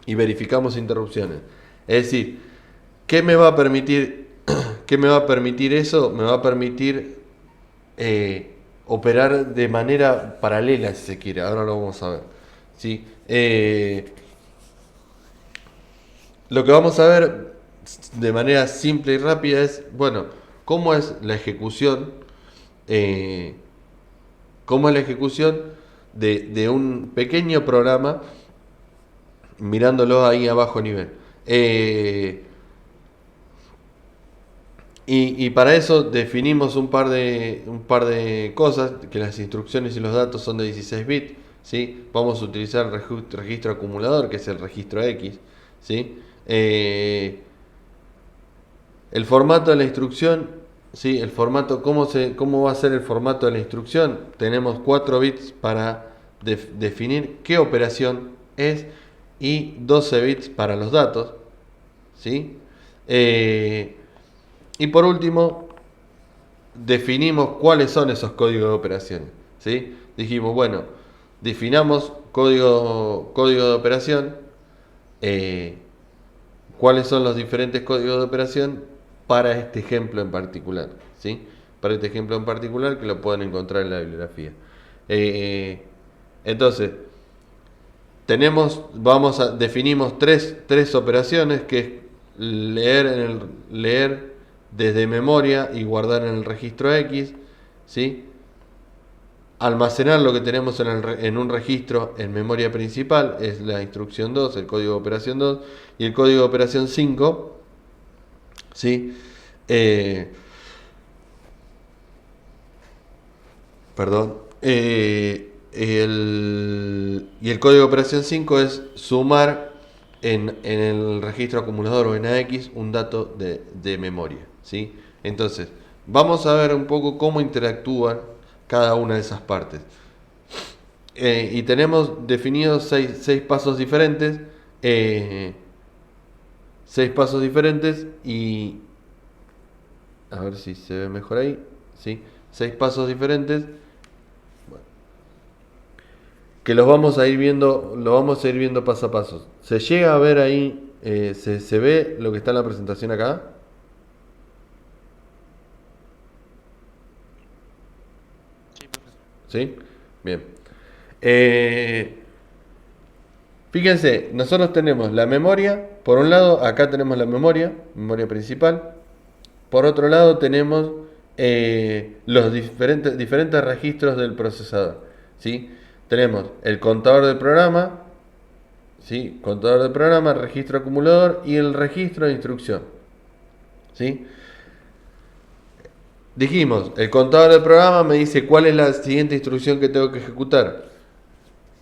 S1: y verificamos interrupciones. Es decir, ¿qué me va a permitir, qué me va a permitir eso? Me va a permitir operar de manera paralela, si se quiere. Ahora lo vamos a ver, ¿sí? Lo que vamos a ver de manera simple y rápida es, bueno, cómo es la ejecución, de un pequeño programa, mirándolo ahí a bajo nivel. Y para eso definimos un par de cosas, que las instrucciones y los datos son de 16 bits, ¿sí? Vamos a utilizar el registro acumulador, que es el registro X, ¿sí? El formato de la instrucción, ¿sí? El formato, ¿cómo va a ser el formato de la instrucción? Tenemos 4 bits para definir qué operación es y 12 bits para los datos, ¿sí? Y por último, definimos cuáles son esos códigos de operaciones, ¿sí? Dijimos, bueno, definamos código de operación, cuáles son los diferentes códigos de operación para este ejemplo en particular, ¿sí? Para este ejemplo en particular, que lo pueden encontrar en la bibliografía. Entonces, definimos tres operaciones, que es leer desde memoria y guardar en el registro X, ¿sí? Almacenar lo que tenemos en un registro en memoria principal, es la instrucción 2, el código de operación 2, y el código de operación 5, ¿sí? Y el código de operación 5 es sumar en el registro acumulador o en AX un dato de memoria, ¿sí? Entonces, vamos a ver un poco cómo interactúan cada una de esas partes. Y tenemos definidos seis pasos diferentes. Seis pasos diferentes y... A ver si se ve mejor ahí. ¿Sí? 6 pasos diferentes. Bueno, que los vamos a ir viendo paso a paso. ¿Se llega a ver ahí? ¿Se ve lo que está en la presentación acá? ¿Sí? Bien. Fíjense, nosotros tenemos la memoria. Por un lado, acá tenemos la memoria principal. Por otro lado, tenemos los diferentes registros del procesador, ¿sí? Tenemos el contador del programa, ¿sí? Contador del programa, el registro acumulador y el registro de instrucción, ¿sí? Dijimos, el contador del programa me dice cuál es la siguiente instrucción que tengo que ejecutar.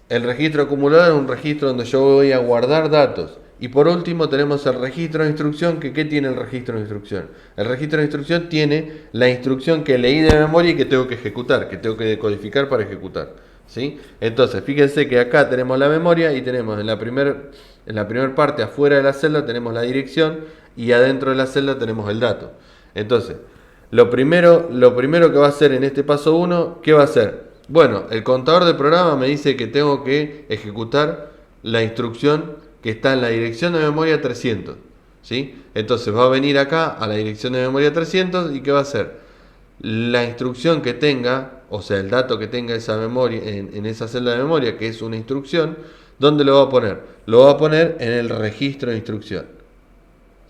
S1: El registro acumulador es un registro donde yo voy a guardar datos. Y por último tenemos el registro de instrucción. ¿Qué tiene el registro de instrucción? El registro de instrucción tiene la instrucción que leí de memoria y que tengo que ejecutar, que tengo que decodificar para ejecutar, ¿sí? Entonces, fíjense que acá tenemos la memoria y tenemos en la primera parte, afuera de la celda, tenemos la dirección y adentro de la celda tenemos el dato. Entonces, lo primero que va a hacer en este paso 1, ¿qué va a hacer? Bueno, el contador de programa me dice que tengo que ejecutar la instrucción que está en la dirección de memoria 300, ¿sí? Entonces va a venir acá a la dirección de memoria 300 y ¿qué va a hacer? La instrucción que tenga, o sea, el dato que tenga esa memoria en esa celda de memoria, que es una instrucción, ¿dónde lo va a poner? Lo va a poner en el registro de instrucción,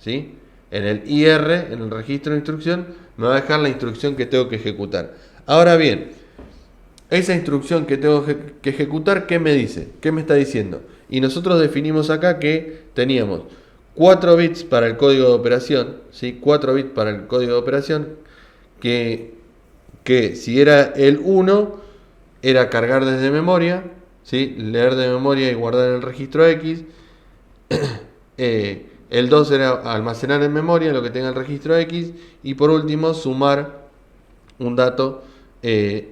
S1: ¿sí? En el IR, en el registro de instrucción, me va a dejar la instrucción que tengo que ejecutar. Ahora bien, esa instrucción que tengo que ejecutar, ¿qué me dice? ¿Qué me está diciendo? Y nosotros definimos acá que teníamos 4 bits para el código de operación, ¿sí? 4 bits para el código de operación, que si era el 1, era cargar desde memoria, ¿sí? Leer de memoria y guardar en el registro X. El 2 era almacenar en memoria lo que tenga el registro X. Y por último, sumar un dato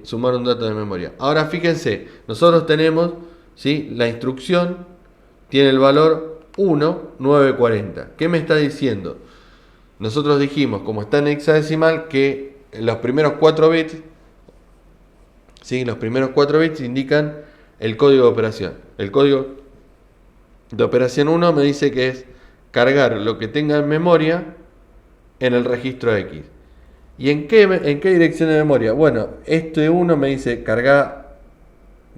S1: sumar un dato de memoria. Ahora fíjense, nosotros tenemos, ¿sí?, la instrucción tiene el valor 1940. ¿Qué me está diciendo? Nosotros dijimos, como está en hexadecimal, que los primeros 4 bits, ¿sí?, los primeros 4 bits indican el código de operación. El código de operación 1 me dice que es cargar lo que tenga en memoria en el registro X. ¿Y en qué dirección de memoria? Bueno, este 1 me dice cargar,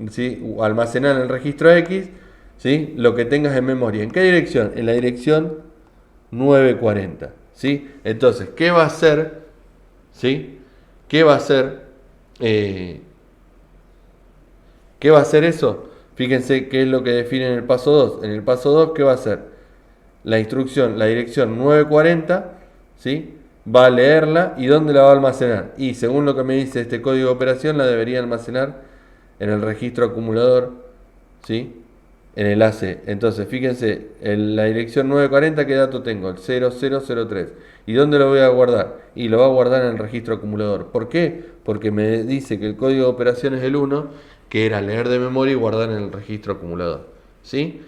S1: ¿sí?, o almacenar en el registro X, ¿sí?, lo que tengas en memoria. ¿En qué dirección? En la dirección 940. ¿Sí? Entonces, ¿qué va a hacer? ¿Sí? ¿Qué va a hacer? ¿Qué va a hacer eso? Fíjense qué es lo que define en el paso 2. En el paso 2, ¿qué va a hacer? La instrucción, la dirección 940, ¿sí?, va a leerla y ¿dónde la va a almacenar? Y según lo que me dice este código de operación, la debería almacenar en el registro acumulador, ¿sí?, en el AC. Entonces, fíjense, en la dirección 940, ¿qué dato tengo? El 0003. ¿Y dónde lo voy a guardar? Y lo va a guardar en el registro acumulador. ¿Por qué? Porque me dice que el código de operación es el 1, que era leer de memoria y guardar en el registro acumulador. ¿Sí?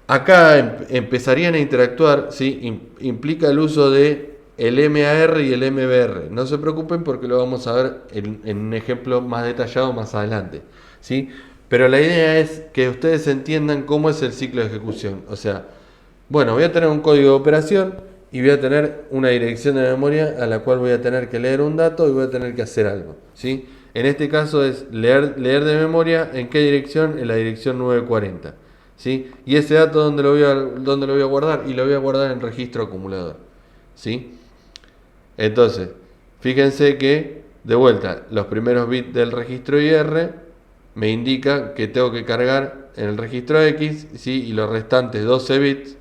S1: Acá empezarían a interactuar, ¿sí? Implica el uso de el MAR y el MBR. No se preocupen porque lo vamos a ver en un ejemplo más detallado más adelante, ¿sí? Pero la idea es que ustedes entiendan cómo es el ciclo de ejecución. O sea, bueno, voy a tener un código de operación y voy a tener una dirección de memoria a la cual voy a tener que leer un dato y voy a tener que hacer algo, ¿sí? En este caso es leer de memoria. ¿En qué dirección? En la dirección 940. ¿Sí? Y ese dato, ¿dónde lo voy a guardar? Y lo voy a guardar en el registro acumulador. ¿Sí? Entonces, fíjense que, de vuelta, los primeros bits del registro IR me indica que tengo que cargar en el registro X, ¿sí?, y los restantes 12 bits,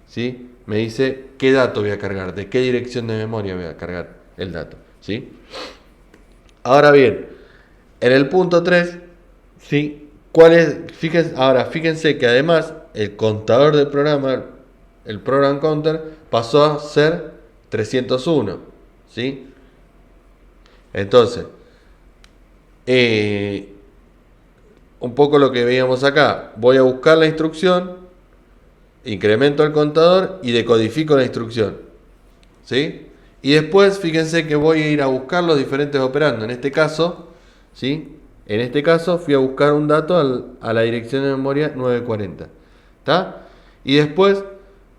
S1: ¿sí?, me dice qué dato voy a cargar, de qué dirección de memoria voy a cargar el dato. ¿Sí? Ahora bien, en el punto 3, ¿sí?, ¿cuál es? Fíjense que además el contador del programa, el program counter, pasó a ser 301. ¿Sí? Entonces, un poco lo que veíamos acá. Voy a buscar la instrucción, incremento el contador y decodifico la instrucción. ¿Sí? Y después, fíjense que voy a ir a buscar los diferentes operandos. En este caso, ¿sí?, en este caso fui a buscar un dato a la dirección de memoria 940. ¿Está? Y después,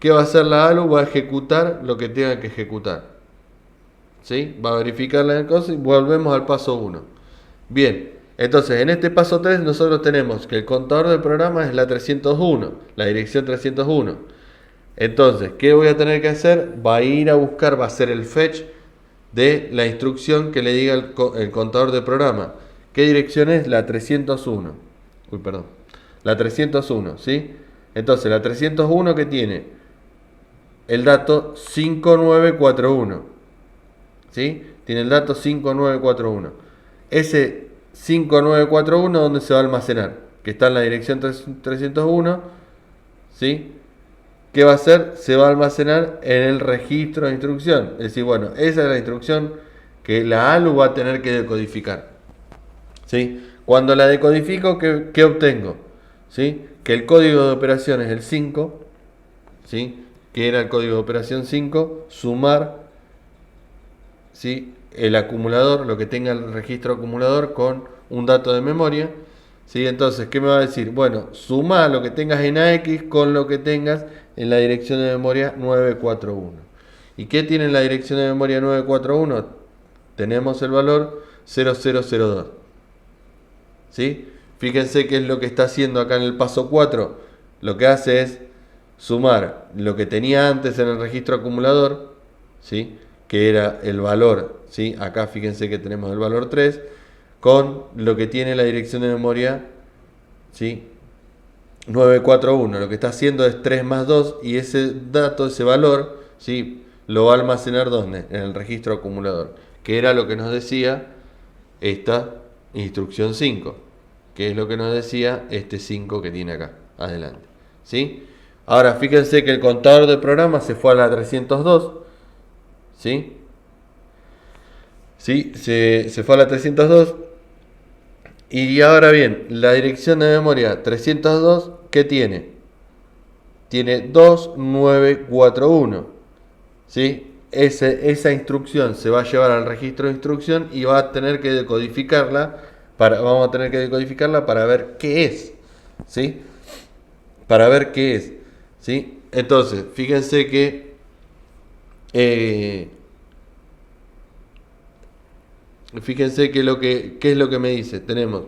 S1: ¿qué va a hacer la ALU? Va a ejecutar lo que tenga que ejecutar. ¿Sí? Va a verificar la cosa y volvemos al paso 1. Bien, entonces en este paso 3 nosotros tenemos que el contador del programa es la 301, la dirección 301. Entonces, ¿qué voy a tener que hacer? Va a ir a buscar, va a hacer el fetch de la instrucción que le diga el contador del programa. ¿Qué dirección es? La 301. La 301, ¿sí? Entonces, la 301 que tiene el dato 5941. ¿Sí? Tiene el dato 5941. Ese 5941, ¿dónde se va a almacenar? Que está en la dirección 301, ¿sí? ¿Qué va a hacer? Se va a almacenar en el registro de instrucción. Es decir, bueno, esa es la instrucción que la ALU va a tener que decodificar. ¿Sí? Cuando la decodifico, ¿qué obtengo? ¿Sí? Que el código de operación es el 5, ¿sí?, que era el código de operación 5, sumar, ¿sí?, el acumulador, lo que tenga el registro acumulador con un dato de memoria. ¿Sí? Entonces, ¿qué me va a decir? Bueno, suma lo que tengas en AX con lo que tengas en la dirección de memoria 941. ¿Y qué tiene la dirección de memoria 941? Tenemos el valor 0002. ¿Sí? Fíjense qué es lo que está haciendo acá en el paso 4. Lo que hace es sumar lo que tenía antes en el registro acumulador, ¿sí?, que era el valor, ¿sí?, acá fíjense que tenemos el valor 3, con lo que tiene la dirección de memoria, ¿sí?, 941. Lo que está haciendo es 3 más 2 y ese dato, ese valor, ¿sí?, lo va a almacenar ¿dónde? En el registro acumulador, que era lo que nos decía esta instrucción 5, que es lo que nos decía este 5 que tiene acá, adelante. ¿Sí? Ahora fíjense que el contador del programa se fue a la 302, ¿sí? ¿sí? Se fue a la 302. Y ahora bien, la dirección de memoria 302, ¿qué tiene? Tiene 2941, ¿sí? Esa instrucción se va a llevar al registro de instrucción y va a tener que decodificarla. Vamos a tener que decodificarla para ver qué es, ¿sí? Para ver qué es, ¿sí? Entonces, fíjense que qué es lo que me dice. Tenemos,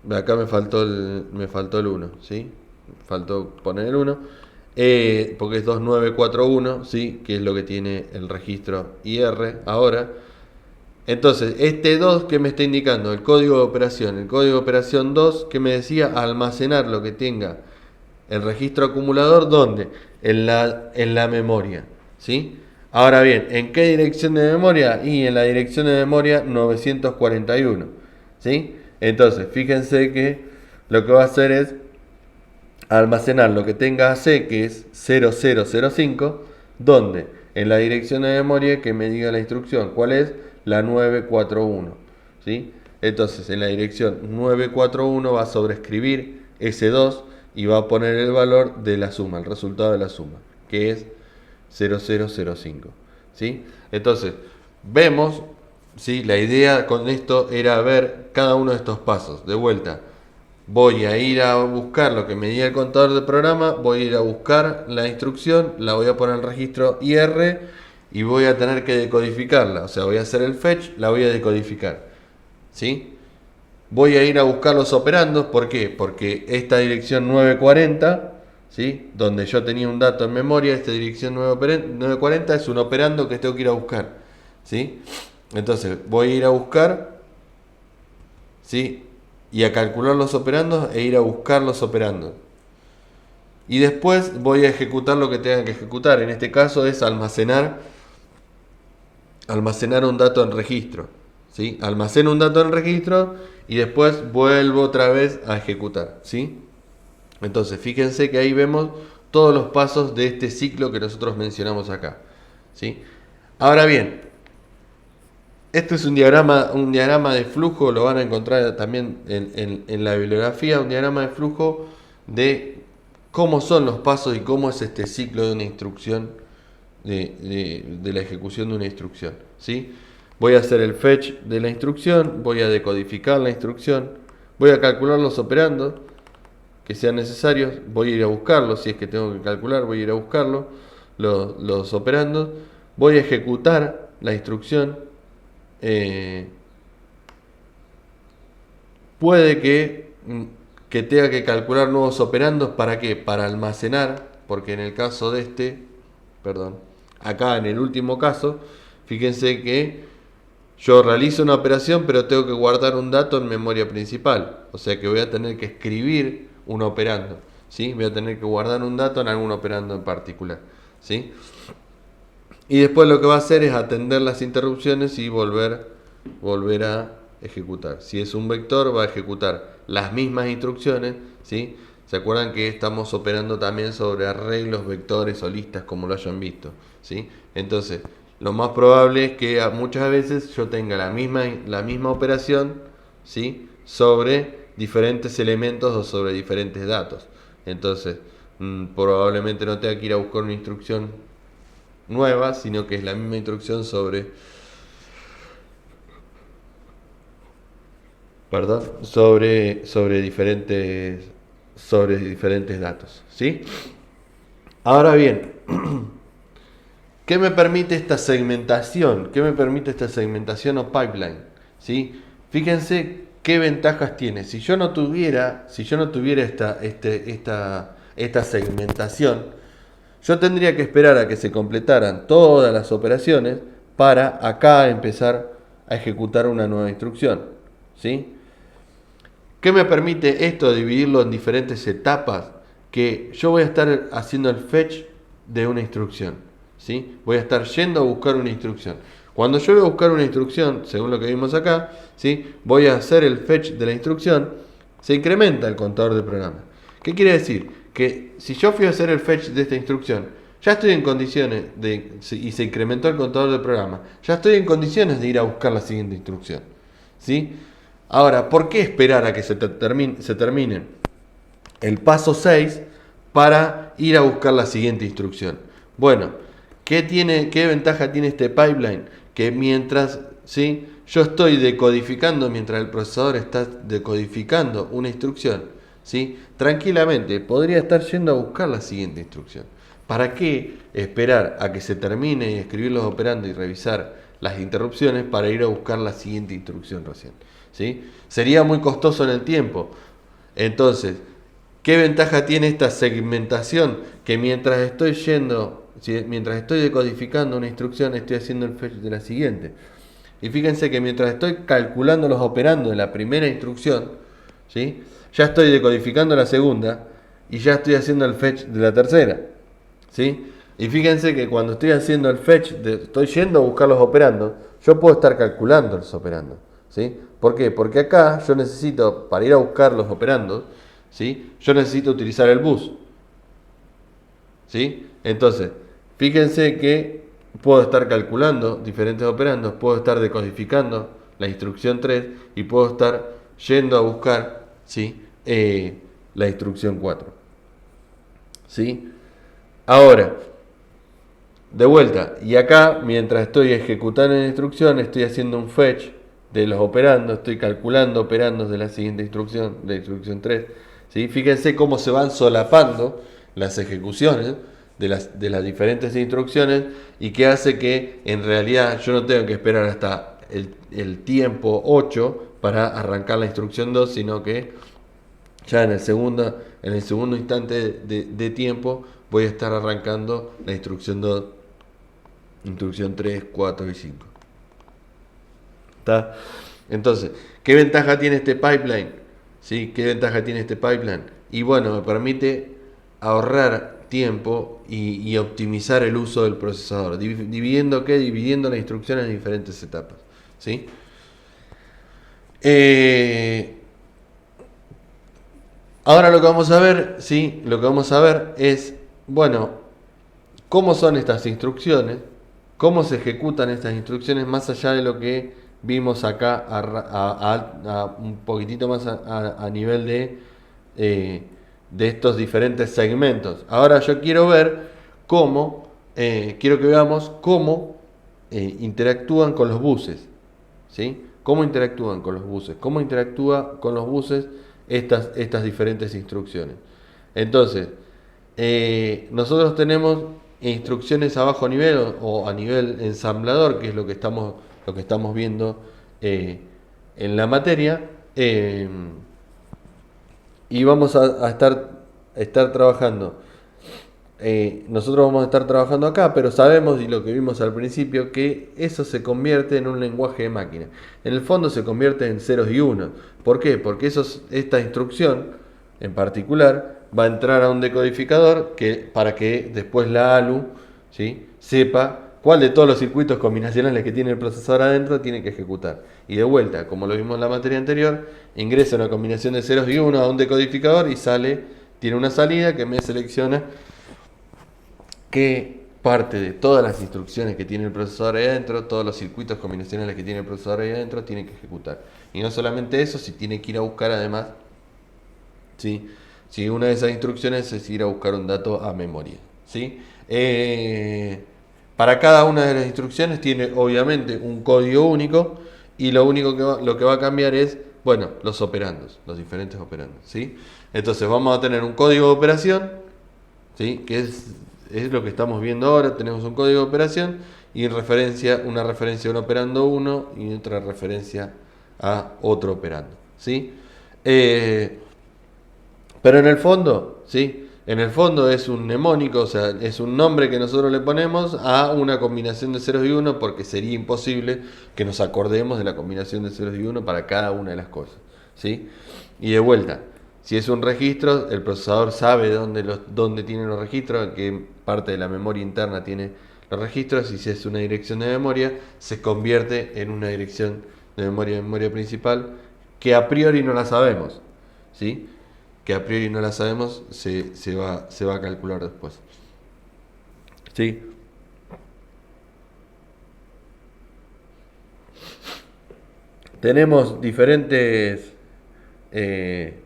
S1: acá me faltó el 1, ¿sí? Faltó poner el 1, porque es 2941, ¿sí? Que es lo que tiene el registro IR ahora. Entonces, este 2 que me está indicando, el código de operación 2 que me decía almacenar lo que tenga el registro acumulador, ¿dónde? En la memoria, ¿sí? Ahora bien, ¿en qué dirección de memoria? Y en la dirección de memoria 941, ¿sí? Entonces, fíjense que lo que va a hacer es almacenar lo que tenga AC, que es 0005, ¿dónde? En la dirección de memoria que me diga la instrucción. ¿Cuál es? La 941, ¿sí? Entonces, en la dirección 941 va a sobreescribir ese 2 y va a poner el valor de la suma, el resultado de la suma, que es 0005, ¿sí? Entonces, vemos, ¿sí? La idea con esto era ver cada uno de estos pasos. De vuelta, voy a ir a buscar lo que me diga el contador del programa, voy a ir a buscar la instrucción, la voy a poner en el registro IR y voy a tener que decodificarla. O sea, voy a hacer el fetch, la voy a decodificar, ¿sí? Voy a ir a buscar los operandos. ¿Por qué? Porque esta dirección 940, ¿sí? Donde yo tenía un dato en memoria, esta dirección 940 es un operando que tengo que ir a buscar, ¿sí? Entonces voy a ir a buscar, ¿sí? Y a calcular los operandos e ir a buscar los operandos. Y después voy a ejecutar lo que tenga que ejecutar. En este caso es almacenar un dato en registro, ¿sí? Almaceno un dato en registro y después vuelvo otra vez a ejecutar, ¿sí? Entonces, fíjense que ahí vemos todos los pasos de este ciclo que nosotros mencionamos acá, ¿sí? Ahora bien, esto es un diagrama de flujo, lo van a encontrar también en la bibliografía, un diagrama de flujo de cómo son los pasos y cómo es este ciclo de una instrucción, de la ejecución de una instrucción, ¿sí? Voy a hacer el fetch de la instrucción, voy a decodificar la instrucción, voy a calcular los operandos que sean necesarios, voy a ir a buscarlos, si es que tengo que calcular, voy a ir a buscarlos, los operandos, voy a ejecutar la instrucción. Puede que tenga que calcular nuevos operandos. ¿Para qué? Para almacenar, porque en el caso de acá en el último caso, fíjense que yo realizo una operación pero tengo que guardar un dato en memoria principal, o sea que voy a tener que escribir un operando, ¿sí? Voy a tener que guardar un dato en algún operando en particular, ¿sí? Y después lo que va a hacer es atender las interrupciones y volver a ejecutar. Si es un vector, va a ejecutar las mismas instrucciones, ¿sí? ¿Se acuerdan que estamos operando también sobre arreglos, vectores o listas, como lo hayan visto, ¿sí? Entonces, lo más probable es que muchas veces yo tenga la misma operación, ¿sí? Sobre diferentes elementos o sobre diferentes datos. Entonces, probablemente no tenga que ir a buscar una instrucción nueva, sino que es la misma instrucción sobre diferentes datos, ¿sí? Ahora bien, ¿qué me permite esta segmentación? ¿Qué me permite esta segmentación o pipeline? ¿Sí? Fíjense qué ventajas tiene. Si yo no tuviera esta segmentación, yo tendría que esperar a que se completaran todas las operaciones para acá empezar a ejecutar una nueva instrucción, ¿sí? ¿Qué me permite esto? Dividirlo en diferentes etapas. Que yo voy a estar haciendo el fetch de una instrucción, ¿sí? Voy a estar yendo a buscar una instrucción. Cuando yo voy a buscar una instrucción, según lo que vimos acá, ¿sí? Voy a hacer el fetch de la instrucción, se incrementa el contador del programa. ¿Qué quiere decir? Que si yo fui a hacer el fetch de esta instrucción, ya estoy en condiciones y se incrementó el contador de programa, ya estoy en condiciones de ir a buscar la siguiente instrucción. ¿Sí? Ahora, ¿por qué esperar a que se termine el paso 6 para ir a buscar la siguiente instrucción? Bueno, ¿qué ventaja tiene este pipeline? Que mientras, ¿sí?, yo estoy decodificando, mientras el procesador está decodificando una instrucción, ¿sí?, tranquilamente podría estar yendo a buscar la siguiente instrucción. ¿Para qué esperar a que se termine y escribir los operandos y revisar las interrupciones para ir a buscar la siguiente instrucción recién? ¿Sí? Sería muy costoso en el tiempo. Entonces, ¿qué ventaja tiene esta segmentación? Que mientras estoy decodificando una instrucción, estoy haciendo el fetch de la siguiente. Y fíjense que mientras estoy calculando los operandos de la primera instrucción, ¿sí?, ya estoy decodificando la segunda y ya estoy haciendo el fetch de la tercera. ¿Sí? Y fíjense que cuando estoy haciendo el fetch, estoy yendo a buscar los operandos, yo puedo estar calculando los operandos. ¿Sí? ¿Por qué? Porque acá yo necesito, para ir a buscar los operandos, ¿sí?, yo necesito utilizar el bus. ¿Sí? Entonces, fíjense que puedo estar calculando diferentes operandos, puedo estar decodificando la instrucción 3 y puedo estar yendo a buscar, ¿sí?, la instrucción 4. ¿Sí? Ahora, de vuelta, y acá, mientras estoy ejecutando la instrucción, estoy haciendo un fetch de los operandos, estoy calculando operandos de la siguiente instrucción, de la instrucción 3. ¿Sí? Fíjense cómo se van solapando las ejecuciones de las diferentes instrucciones y que hace que en realidad yo no tenga que esperar hasta el tiempo 8 para arrancar la instrucción 2, sino que ya en el segundo instante de tiempo voy a estar arrancando la instrucción 2, instrucción 3, 4 y 5. ¿Está? Entonces, ¿qué ventaja tiene este pipeline? ¿Sí? ¿Qué ventaja tiene este pipeline? Y bueno, me permite ahorrar tiempo y optimizar el uso del procesador. ¿Dividiendo qué? Dividiendo la instrucción en diferentes etapas. ¿Sí? Ahora lo que vamos a ver, ¿sí?, lo que vamos a ver es, bueno, cómo son estas instrucciones, cómo se ejecutan estas instrucciones más allá de lo que vimos acá a un poquitito más a nivel de estos diferentes segmentos. Ahora yo quiero ver cómo, quiero que veamos cómo interactúan con los buses, ¿sí? ¿Cómo interactúan con los buses? ¿Cómo interactúa con los buses estas diferentes instrucciones? Entonces, nosotros tenemos instrucciones a bajo nivel o a nivel ensamblador, que es lo que estamos viendo en la materia, y vamos a estar trabajando. Nosotros vamos a estar trabajando acá, pero sabemos, y lo que vimos al principio, que eso se convierte en un lenguaje de máquina. En el fondo se convierte en ceros y unos. ¿Por qué? Porque esta instrucción en particular va a entrar a un decodificador para que después la ALU, ¿sí?, sepa cuál de todos los circuitos combinacionales que tiene el procesador adentro tiene que ejecutar. Y de vuelta, como lo vimos en la materia anterior, ingresa una combinación de ceros y unos a un decodificador y tiene una salida que me selecciona qué parte de todas las instrucciones que tiene el procesador ahí adentro, todos los circuitos combinacionales que tiene el procesador ahí adentro, tiene que ejecutar. Y no solamente eso, si tiene que ir a buscar además, ¿sí?, si una de esas instrucciones es ir a buscar un dato a memoria, ¿sí? Para cada una de las instrucciones tiene obviamente un código único y lo que va a cambiar es, bueno, los operandos, los diferentes operandos, ¿sí? Entonces vamos a tener un código de operación, ¿sí?, que es lo que estamos viendo ahora. Tenemos un código de operación y una referencia a un operando 1 y otra referencia a otro operando, ¿sí? Pero en el fondo, ¿sí?, en el fondo es un mnemónico, o sea, es un nombre que nosotros le ponemos a una combinación de ceros y uno, porque sería imposible que nos acordemos de la combinación de ceros y uno para cada una de las cosas, ¿sí? Y de vuelta, si es un registro, el procesador sabe dónde tiene los registros, en qué parte de la memoria interna tiene los registros, y si es una dirección de memoria, se convierte en una dirección de memoria principal, que a priori no la sabemos, ¿sí? Que a priori no la sabemos, se va a calcular después. ¿sí? Tenemos eh,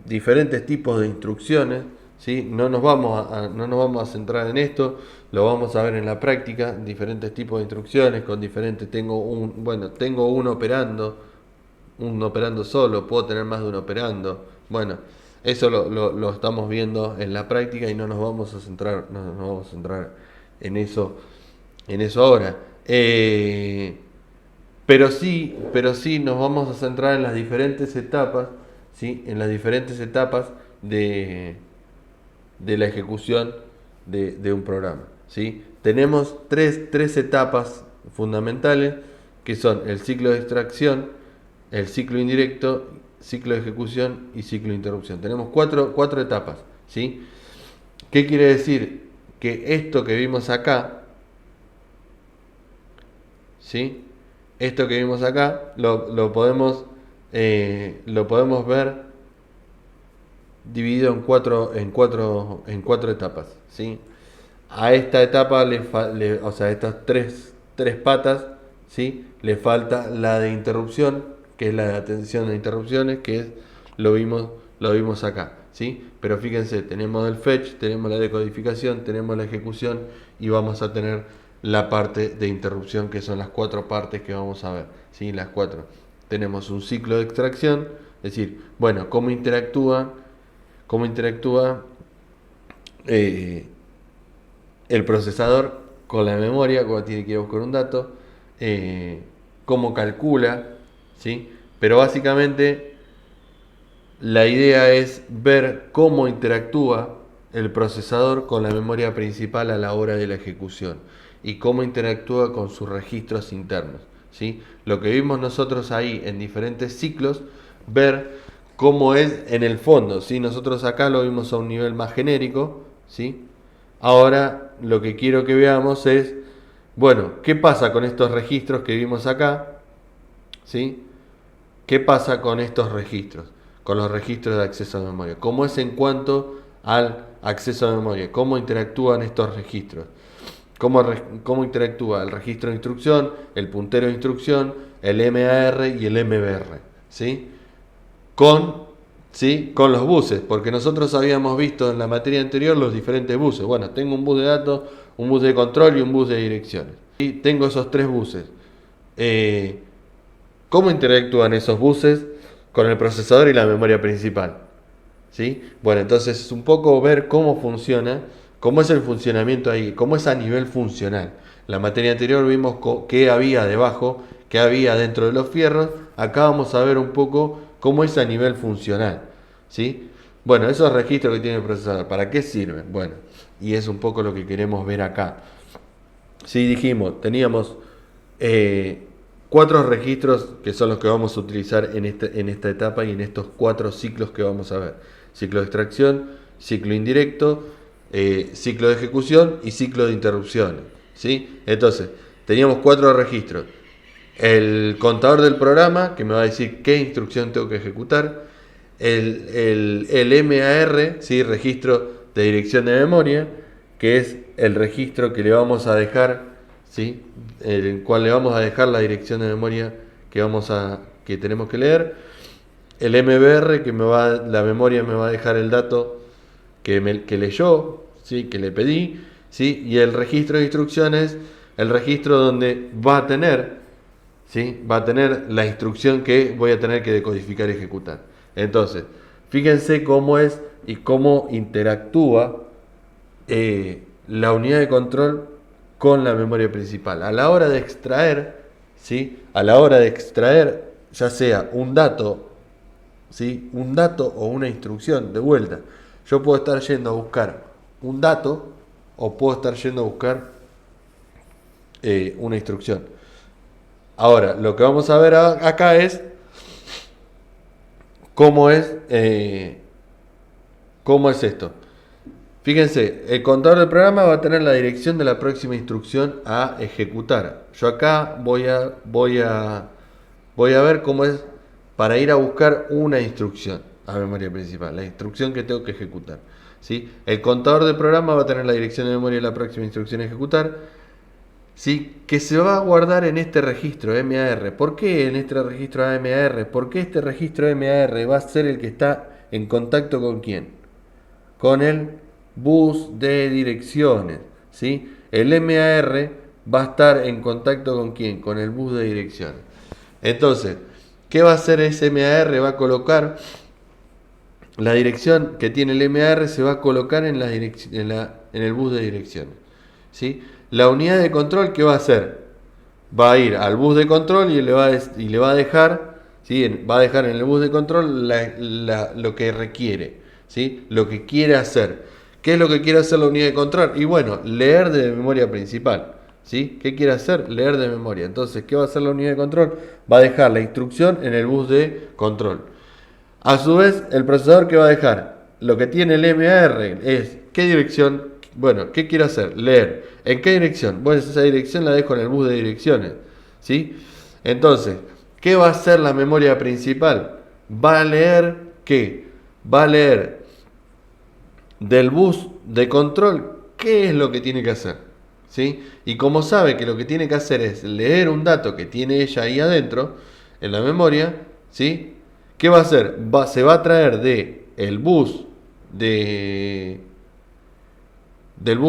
S1: diferentes tipos de instrucciones, ¿sí? No nos vamos a centrar en esto, lo vamos a ver en la práctica, diferentes tipos de instrucciones con diferentes, tengo un operando solo, puedo tener más de un operando, bueno, eso lo estamos viendo en la práctica y no nos vamos a centrar en eso ahora. Pero sí nos vamos a centrar en las diferentes etapas, ¿sí? En las diferentes etapas de la ejecución de un programa, ¿sí? Tenemos tres etapas fundamentales que son el ciclo de extracción, el ciclo indirecto, ciclo de ejecución y ciclo de interrupción. Tenemos cuatro etapas, ¿sí? ¿Qué quiere decir? Que esto que vimos acá, ¿sí? Esto que vimos acá lo podemos ver dividido en cuatro etapas, ¿sí? A esta etapa o sea, estas tres patas, ¿sí? Le falta la de interrupción, que es la de atención a interrupciones, que es lo vimos acá, ¿sí? Pero fíjense, tenemos el fetch, tenemos la decodificación, tenemos la ejecución y vamos a tener la parte de interrupción, que son las cuatro partes que vamos a ver, ¿sí? Las cuatro. Tenemos un ciclo de extracción, es decir, bueno, cómo interactúa eh, el procesador con la memoria cuando tiene que ir a buscar un dato, cómo calcula, ¿sí? Pero básicamente la idea es ver cómo interactúa el procesador con la memoria principal a la hora de la ejecución y cómo interactúa con sus registros internos, ¿sí? Lo que vimos nosotros ahí en diferentes ciclos, ver cómo es en el fondo, ¿sí? Nosotros acá lo vimos a un nivel más genérico, ¿sí? Ahora lo que quiero que veamos es, bueno, ¿qué pasa con estos registros que vimos acá? ¿Sí? ¿Qué pasa con estos registros? Con los registros de acceso a memoria. ¿Cómo es en cuanto al acceso a memoria? ¿Cómo interactúan estos registros? ¿Cómo interactúa el registro de instrucción, el puntero de instrucción, el MAR y el MBR? ¿Sí? Con, ¿sí? Con los buses, porque nosotros habíamos visto en la materia anterior los diferentes buses. Bueno, tengo un bus de datos, un bus de control y un bus de direcciones. Y tengo esos tres buses. ¿Cómo interactúan esos buses con el procesador y la memoria principal? ¿Sí? Bueno, entonces es un poco ver cómo funciona, cómo es el funcionamiento ahí, cómo es a nivel funcional. La materia anterior vimos qué había debajo, qué había dentro de los fierros. Acá vamos a ver un poco cómo es a nivel funcional, ¿sí? Bueno, esos registros que tiene el procesador, ¿para qué sirven? Bueno, y es un poco lo que queremos ver acá. Sí, dijimos, teníamos cuatro registros que son los que vamos a utilizar en esta etapa y en estos cuatro ciclos que vamos a ver. Ciclo de extracción, ciclo indirecto, ciclo de ejecución y ciclo de interrupción, ¿sí? Entonces, teníamos cuatro registros. El contador del programa, que me va a decir qué instrucción tengo que ejecutar. El MAR, ¿sí? Registro de dirección de memoria, que es el registro que le vamos a dejar, ¿sí? El cual le vamos a dejar la dirección de memoria que tenemos que leer. El MBR, la memoria me va a dejar el dato que leyó, ¿sí? Que le pedí, ¿sí? Y el registro de instrucciones, el registro donde va a tener, ¿sí? Va a tener la instrucción que voy a tener que decodificar y ejecutar. Entonces, fíjense cómo es y cómo interactúa la unidad de control con la memoria principal. A la hora de extraer, ¿sí? A la hora de extraer, ya sea un dato, ¿sí? Un dato o una instrucción, de vuelta. Yo puedo estar yendo a buscar un dato o puedo estar yendo a buscar una instrucción. Ahora, lo que vamos a ver acá es cómo es esto. Fíjense, el contador del programa va a tener la dirección de la próxima instrucción a ejecutar. Yo acá voy a ver cómo es para ir a buscar una instrucción a memoria principal, la instrucción que tengo que ejecutar. ¿sí? El contador de programa va a tener la dirección de memoria de la próxima instrucción a ejecutar, ¿sí? Que se va a guardar en este registro MAR. ¿Por qué en este registro MAR? Porque este registro MAR va a ser el que está en contacto con ¿quién? Con el bus de direcciones, ¿sí? El MAR va a estar en contacto con ¿quién? Con el bus de direcciones. Entonces, ¿qué va a hacer ese MAR? Va a colocar la dirección que tiene el MAR, se va a colocar en el bus de direcciones, ¿sí? La unidad de control, ¿qué va a hacer? Va a ir al bus de control y le va a dejar, ¿sí? Va a dejar en el bus de control lo que requiere, ¿sí? Lo que quiere hacer. ¿Qué es lo que quiere hacer la unidad de control? Y bueno, leer de memoria principal, ¿sí? ¿Qué quiere hacer? Leer de memoria. Entonces, ¿qué va a hacer la unidad de control? Va a dejar la instrucción en el bus de control. A su vez, el procesador, ¿qué va a dejar? Lo que tiene el MAR es qué dirección. Bueno, ¿qué quiero hacer? Leer. ¿En qué dirección? Bueno, esa dirección la dejo en el bus de direcciones, ¿sí? Entonces, ¿qué va a hacer la memoria principal? Va a leer ¿qué? Va a leer del bus de control qué es lo que tiene que hacer, ¿sí? Y como sabe que lo que tiene que hacer es leer un dato que tiene ella ahí adentro, en la memoria, ¿sí? ¿Qué va a hacer? Se va a traer del bus de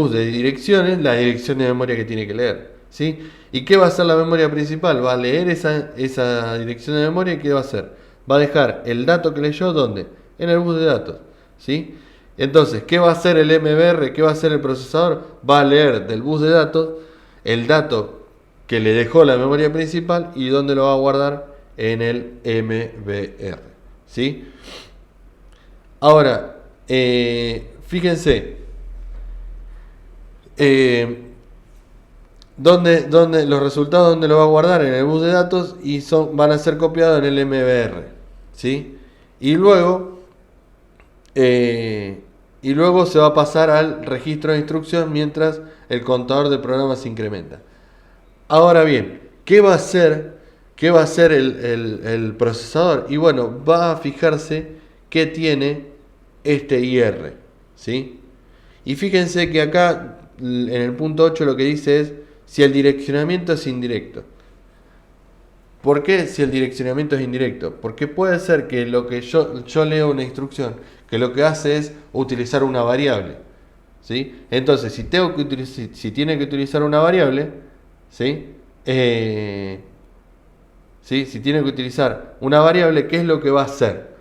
S1: direcciones, la dirección de memoria que tiene que leer, ¿sí? ¿Y qué va a hacer la memoria principal? Va a leer esa dirección de memoria y ¿qué va a hacer? Va a dejar el dato que leyó, ¿dónde? En el bus de datos, ¿sí? Entonces, ¿qué va a hacer el MBR? ¿Qué va a hacer el procesador? Va a leer del bus de datos el dato que le dejó la memoria principal y ¿dónde lo va a guardar? En el MBR, ¿sí? Ahora, fíjense, donde los resultados donde lo va a guardar en el bus de datos y van a ser copiados en el MBR, ¿sí? Y luego se va a pasar al registro de instrucción mientras el contador de programa se incrementa. Ahora bien, ¿qué va a hacer el procesador? Y bueno, va a fijarse qué tiene este IR, ¿sí? Y fíjense que acá en el punto 8 lo que dice es si el direccionamiento es indirecto. ¿Por qué si el direccionamiento es indirecto? Porque puede ser que lo que yo leo una instrucción que lo que hace es utilizar una variable, ¿sí? Entonces, si tiene que utilizar una variable, ¿sí? Si tiene que utilizar una variable, ¿qué es lo que va a hacer?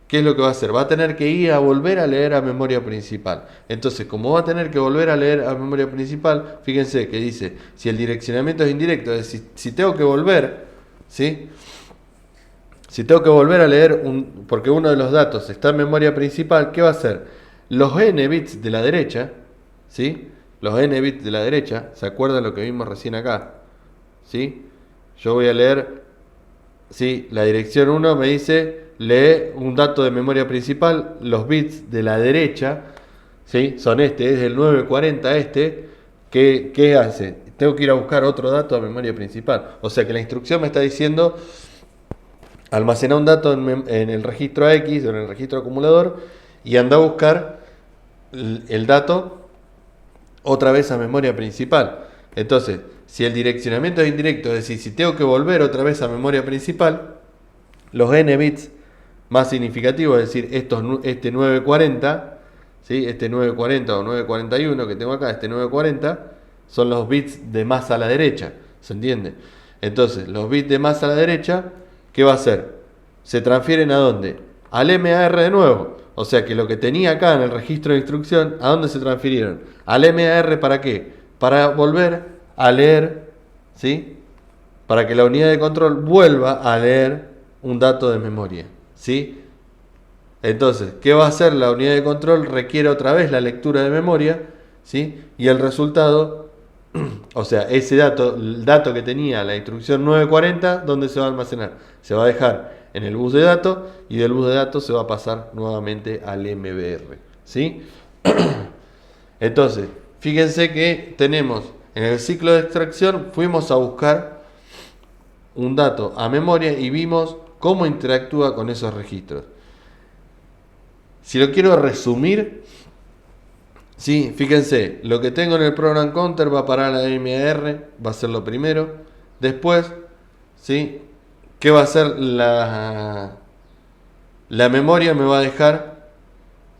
S1: ¿Qué es lo que va a hacer? Va a tener que ir a volver a leer a memoria principal. Entonces, como va a tener que volver a leer a memoria principal, fíjense que dice, si el direccionamiento es indirecto, es decir, si tengo que volver, ¿sí? Si tengo que volver a leer, porque uno de los datos está en memoria principal, ¿qué va a hacer? Los n bits de la derecha, ¿sí? Los n bits de la derecha, ¿se acuerdan lo que vimos recién acá? ¿Sí? Yo voy a leer, ¿sí? La dirección 1 me dice, lee un dato de memoria principal, los bits de la derecha, ¿sí? Son es el 940 ¿qué hace? Tengo que ir a buscar otro dato a memoria principal. O sea que la instrucción me está diciendo, almacena un dato en el registro X o en el registro acumulador y anda a buscar el dato otra vez a memoria principal. Entonces, si el direccionamiento es indirecto, es decir, si tengo que volver otra vez a memoria principal, los n bits más significativos, es decir, este 940, ¿sí? Este 940 o 941 que tengo acá, este 940, son los bits de más a la derecha, ¿se entiende? Entonces, los bits de más a la derecha, ¿qué va a hacer? Se transfieren ¿a dónde? Al MAR de nuevo. O sea que lo que tenía acá en el registro de instrucción, ¿a dónde se transfirieron? Al MAR, ¿para qué? Para volver a leer, ¿sí? Para que la unidad de control vuelva a leer un dato de memoria, ¿sí? Entonces, ¿qué va a hacer la unidad de control? Requiere otra vez la lectura de memoria, ¿sí? Y el resultado, o sea, el dato que tenía la instrucción 940, ¿dónde se va a almacenar? Se va a dejar en el bus de datos y del bus de datos se va a pasar nuevamente al MBR, ¿sí? Entonces, fíjense que tenemos en el ciclo de extracción, fuimos a buscar un dato a memoria y vimos cómo interactúa con esos registros. Si lo quiero resumir, Sí, fíjense, lo que tengo en el program counter va a parar a la MAR, va a ser lo primero. Después, ¿sí? ¿Qué va a hacer la memoria? Me va a dejar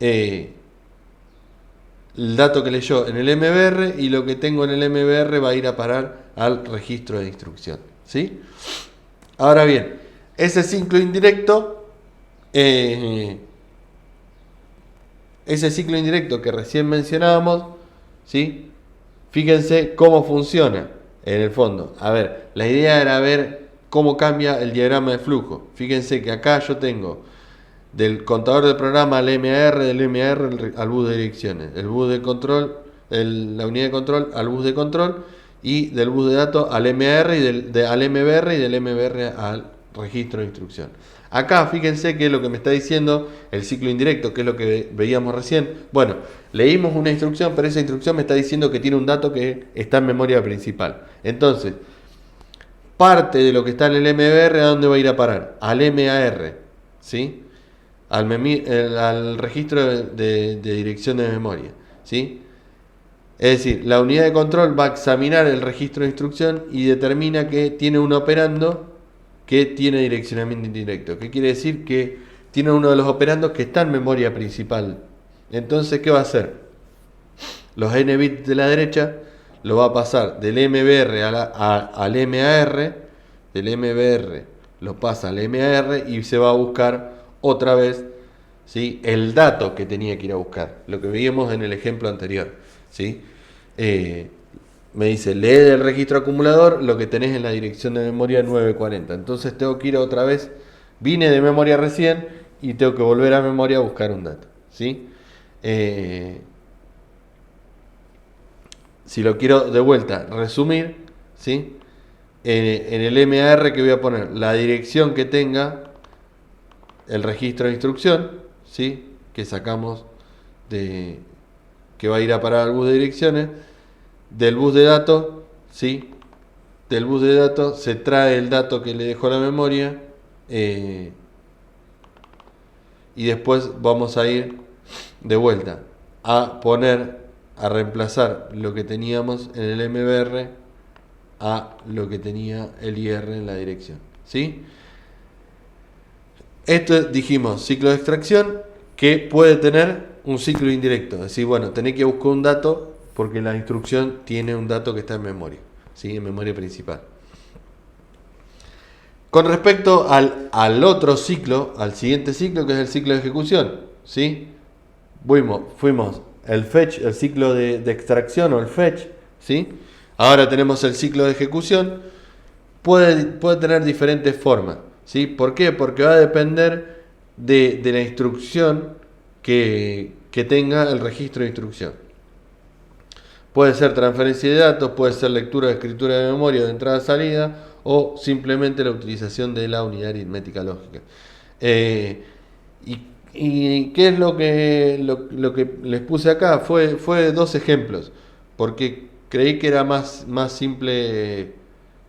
S1: el dato que leyó en el MBR, y lo que tengo en el MBR va a ir a parar al registro de instrucción, ¿sí? Ahora bien, ese ciclo indirecto, que recién mencionábamos, ¿sí? Fíjense cómo funciona en el fondo. A ver, la idea era ver cómo cambia el diagrama de flujo. Fíjense que acá yo tengo del contador de programa al MAR, del MAR al bus de direcciones, el bus de control, la unidad de control al bus de control, y del bus de datos al MAR y al MBR, y del MBR al registro de instrucción. Acá fíjense que es lo que me está diciendo el ciclo indirecto, que es lo que veíamos recién. Bueno, leímos una instrucción, pero esa instrucción me está diciendo que tiene un dato que está en memoria principal. Entonces, parte de lo que está en el MBR, ¿a dónde va a ir a parar? Al MAR, ¿sí? Al registro de dirección de memoria, ¿sí? Es decir, la unidad de control va a examinar el registro de instrucción y determina que tiene un operando que tiene direccionamiento indirecto. ¿Qué quiere decir? Que tiene uno de los operandos que está en memoria principal. Entonces, ¿qué va a hacer? Los n bits de la derecha lo va a pasar del MBR al MAR, del MBR lo pasa al MAR y se va a buscar otra vez, ¿sí?, el dato que tenía que ir a buscar, lo que vimos en el ejemplo anterior, ¿sí? Me dice, lee del registro acumulador lo que tenés en la dirección de memoria 940. Entonces tengo que ir otra vez, vine de memoria recién y tengo que volver a memoria a buscar un dato, ¿sí? Si lo quiero de vuelta resumir, ¿sí? En el MAR, que voy a poner la dirección que tenga el registro de instrucción, ¿sí?, que sacamos que va a ir a parar al bus de direcciones. Del bus de datos, ¿sí? Del bus de datos se trae el dato que le dejó la memoria, y después vamos a ir de vuelta a reemplazar lo que teníamos en el MBR a lo que tenía el IR en la dirección, ¿sí? Esto dijimos, ciclo de extracción, que puede tener un ciclo indirecto. Es decir, bueno, tenés que buscar un dato porque la instrucción tiene un dato que está en memoria, ¿sí?, en memoria principal. Con respecto al otro ciclo, al siguiente ciclo, que es el ciclo de ejecución, ¿sí? Fuimos el fetch, el ciclo de extracción, o el fetch, ¿sí? Ahora tenemos el ciclo de ejecución. Puede tener diferentes formas, ¿sí? ¿Por qué? Porque va a depender de la instrucción que tenga el registro de instrucción. Puede ser transferencia de datos, puede ser lectura o escritura de memoria de entrada-salida, o simplemente la utilización de la unidad aritmética lógica. ¿Y qué es lo que les puse acá? Fue dos ejemplos, porque creí que era más simple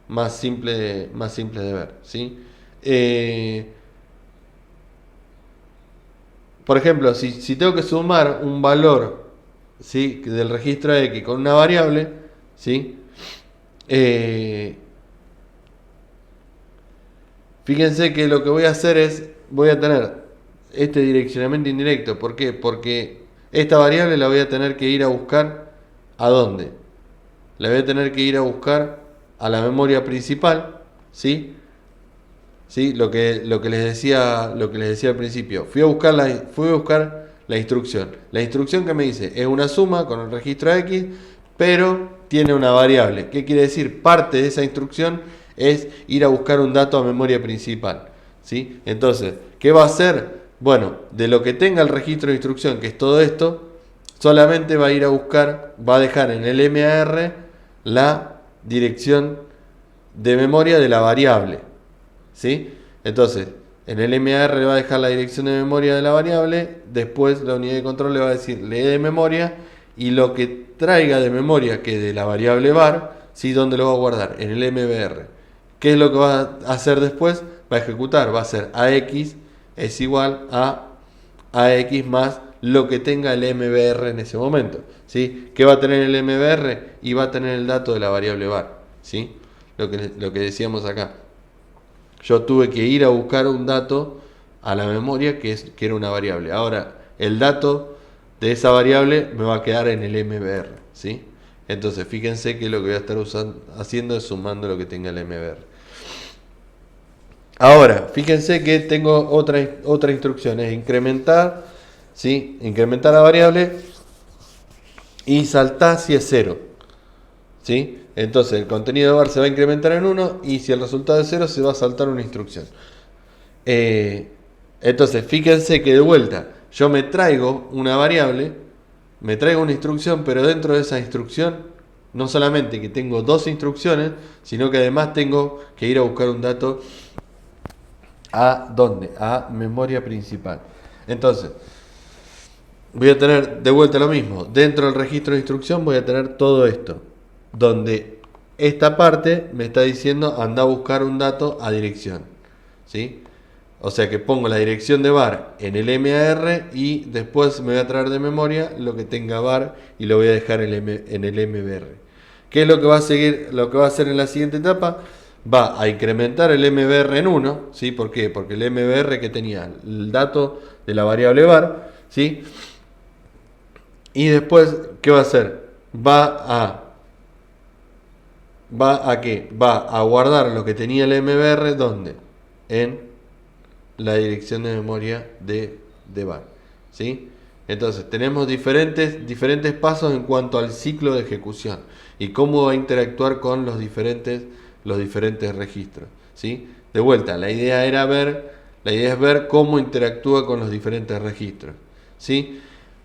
S1: de ver, ¿sí? Por ejemplo, si tengo que sumar un valor, ¿sí?, del registro X con una variable, ¿sí? Fíjense que lo que voy a hacer es, voy a tener este direccionamiento indirecto. ¿Por qué? Porque esta variable la voy a tener que ir a buscar, ¿a dónde? La voy a tener que ir a buscar a la memoria principal, ¿sí? ¿Sí? Lo que les decía al principio. Fui a buscar la instrucción. La instrucción que me dice es una suma con el registro X, pero tiene una variable. ¿Qué quiere decir? Parte de esa instrucción es ir a buscar un dato a memoria principal, ¿sí? Entonces, ¿qué va a hacer? Bueno, de lo que tenga el registro de instrucción, que es todo esto, solamente va a ir a buscar, va a dejar en el MAR la dirección de memoria de la variable, ¿sí? Entonces, en el MAR le va a dejar la dirección de memoria de la variable, después la unidad de control le va a decir lee de memoria, y lo que traiga de memoria, que de la variable var, ¿sí?, ¿dónde lo va a guardar? En el MBR. ¿Qué es lo que va a hacer después? Va a ejecutar, va a hacer AX es igual a AX más lo que tenga el MBR en ese momento, ¿sí? ¿Qué va a tener el MBR? Y va a tener el dato de la variable var, ¿sí? Lo que decíamos acá. Yo tuve que ir a buscar un dato a la memoria que era una variable. Ahora, el dato de esa variable me va a quedar en el MBR, ¿sí? Entonces, fíjense que lo que voy a estar haciendo es sumando lo que tenga el MBR. Ahora, fíjense que tengo otra instrucción, es incrementar, ¿sí? Incrementar la variable y saltar si es 0, ¿sí? Entonces el contenido de var se va a incrementar en 1 y si el resultado es 0 se va a saltar una instrucción. Entonces fíjense que de vuelta yo me traigo una variable, me traigo una instrucción, pero dentro de esa instrucción no solamente que tengo dos instrucciones, sino que además tengo que ir a buscar un dato a ¿dónde? A memoria principal. Entonces voy a tener de vuelta lo mismo. Dentro del registro de instrucción voy a tener todo esto, donde esta parte me está diciendo anda a buscar un dato a dirección, ¿sí? O sea que pongo la dirección de var en el MAR y después me voy a traer de memoria lo que tenga var y lo voy a dejar en el MBR. ¿Qué es lo que va a seguir? Lo que va a hacer en la siguiente etapa, va a incrementar el MBR en 1, ¿sí? ¿Por qué? Porque el MBR que tenía el dato de la variable var, ¿sí? Y después, ¿qué va a hacer? ¿Va a qué? Va a guardar lo que tenía el MBR, ¿dónde? En la dirección de memoria de var, ¿sí? Entonces, tenemos diferentes pasos en cuanto al ciclo de ejecución y cómo va a interactuar con los diferentes registros, ¿sí? De vuelta, la idea es ver cómo interactúa con los diferentes registros, ¿sí?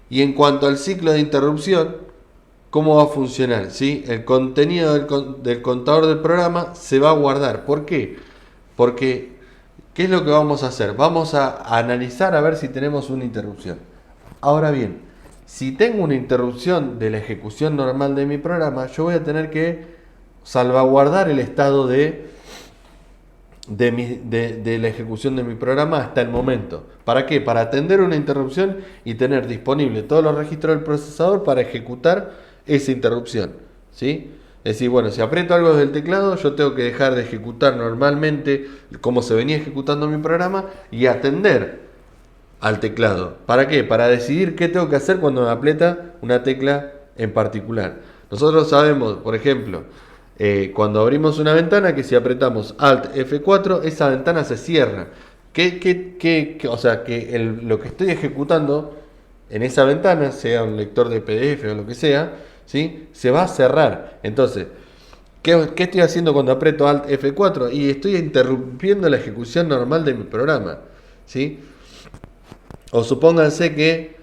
S1: Y en cuanto al ciclo de interrupción, ¿cómo va a funcionar? ¿Sí? El contenido del contador del programa se va a guardar. ¿Por qué? Porque, ¿qué es lo que vamos a hacer? Vamos a analizar a ver si tenemos una interrupción. Ahora bien, si tengo una interrupción de la ejecución normal de mi programa, yo voy a tener que salvaguardar el estado de la ejecución de mi programa hasta el momento. ¿Para qué? Para atender una interrupción y tener disponible todos los registros del procesador para ejecutar esa interrupción, ¿sí? Es decir, bueno, si aprieto algo desde el teclado, yo tengo que dejar de ejecutar normalmente como se venía ejecutando mi programa y atender al teclado. ¿Para qué? Para decidir qué tengo que hacer cuando me aprieta una tecla en particular. Nosotros sabemos, por ejemplo, cuando abrimos una ventana, que si apretamos Alt F4, esa ventana se cierra. O sea, que lo que estoy ejecutando en esa ventana, sea un lector de PDF o lo que sea, ¿sí? Se va a cerrar. Entonces, ¿qué estoy haciendo cuando aprieto Alt F4? Y estoy interrumpiendo la ejecución normal de mi programa, ¿sí? O supónganse que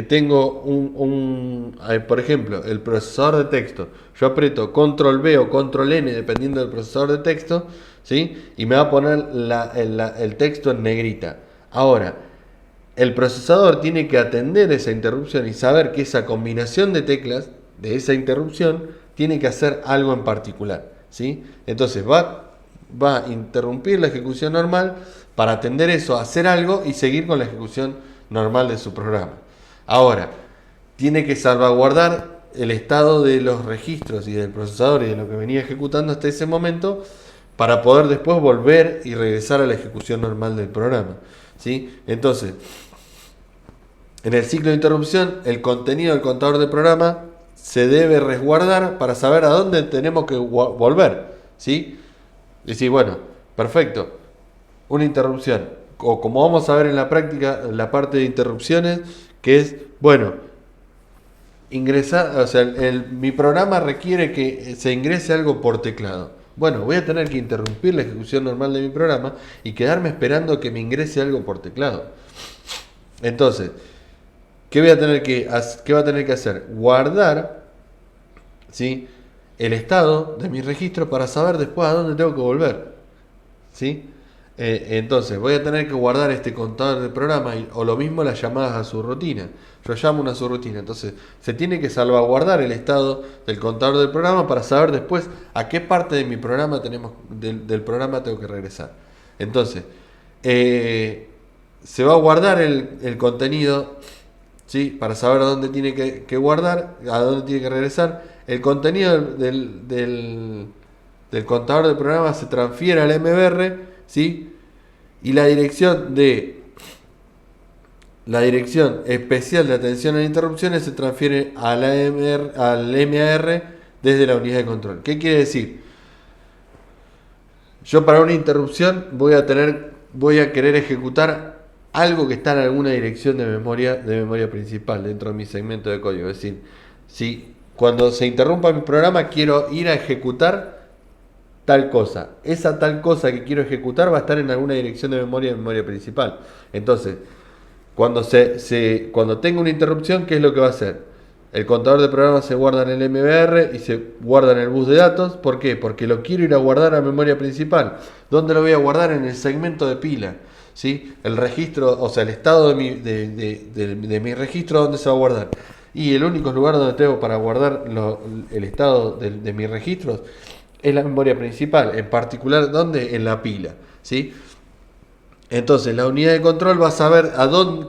S1: tengo por ejemplo, el procesador de texto. Yo aprieto Control B o Control N dependiendo del procesador de texto, ¿sí? Y me va a poner el texto en negrita. Ahora, el procesador tiene que atender esa interrupción y saber que esa combinación de teclas de esa interrupción tiene que hacer algo en particular, ¿sí? Entonces va a interrumpir la ejecución normal para atender eso, hacer algo y seguir con la ejecución normal de su programa. Ahora, tiene que salvaguardar el estado de los registros y del procesador y de lo que venía ejecutando hasta ese momento para poder después volver y regresar a la ejecución normal del programa, ¿sí? Entonces, en el ciclo de interrupción, el contenido del contador del programa se debe resguardar para saber a dónde tenemos que volver, ¿sí? Es decir, bueno, perfecto, una interrupción, o como vamos a ver en la práctica, la parte de interrupciones, que es, bueno, ingresar, o sea, mi programa requiere que se ingrese algo por teclado. Bueno, voy a tener que interrumpir la ejecución normal de mi programa y quedarme esperando que me ingrese algo por teclado. Entonces, ¿qué va a tener que hacer? Guardar, ¿sí?, el estado de mi registro para saber después a dónde tengo que volver, ¿sí? Entonces voy a tener que guardar este contador del programa o lo mismo las llamadas a su rutina. Yo llamo una subrutina, entonces se tiene que salvaguardar el estado del contador del programa para saber después a qué parte de mi programa del programa tengo que regresar. Entonces, se va a guardar el contenido, ¿sí? Para saber a dónde tiene que guardar, a dónde tiene que regresar. El contenido del contador de programa se transfiere al MBR, ¿sí? Y la dirección especial de atención a interrupciones se transfiere al MAR desde la unidad de control. ¿Qué quiere decir? Yo para una interrupción voy a querer ejecutar algo que está en alguna dirección de memoria principal dentro de mi segmento de código. Es decir, si cuando se interrumpa mi programa quiero ir a ejecutar tal cosa. Esa tal cosa que quiero ejecutar va a estar en alguna dirección de memoria principal. Entonces, cuando tengo una interrupción, ¿qué es lo que va a hacer? El contador de programas se guarda en el MBR y se guarda en el bus de datos. ¿Por qué? Porque lo quiero ir a guardar a memoria principal. ¿Dónde lo voy a guardar? En el segmento de pila. ¿Sí? El registro, o sea, el estado de mi registro, ¿dónde se va a guardar? Y el único lugar donde tengo para guardar el estado de mis registros es la memoria principal. En particular, ¿dónde? En la pila. ¿Sí? Entonces la unidad de control va a saber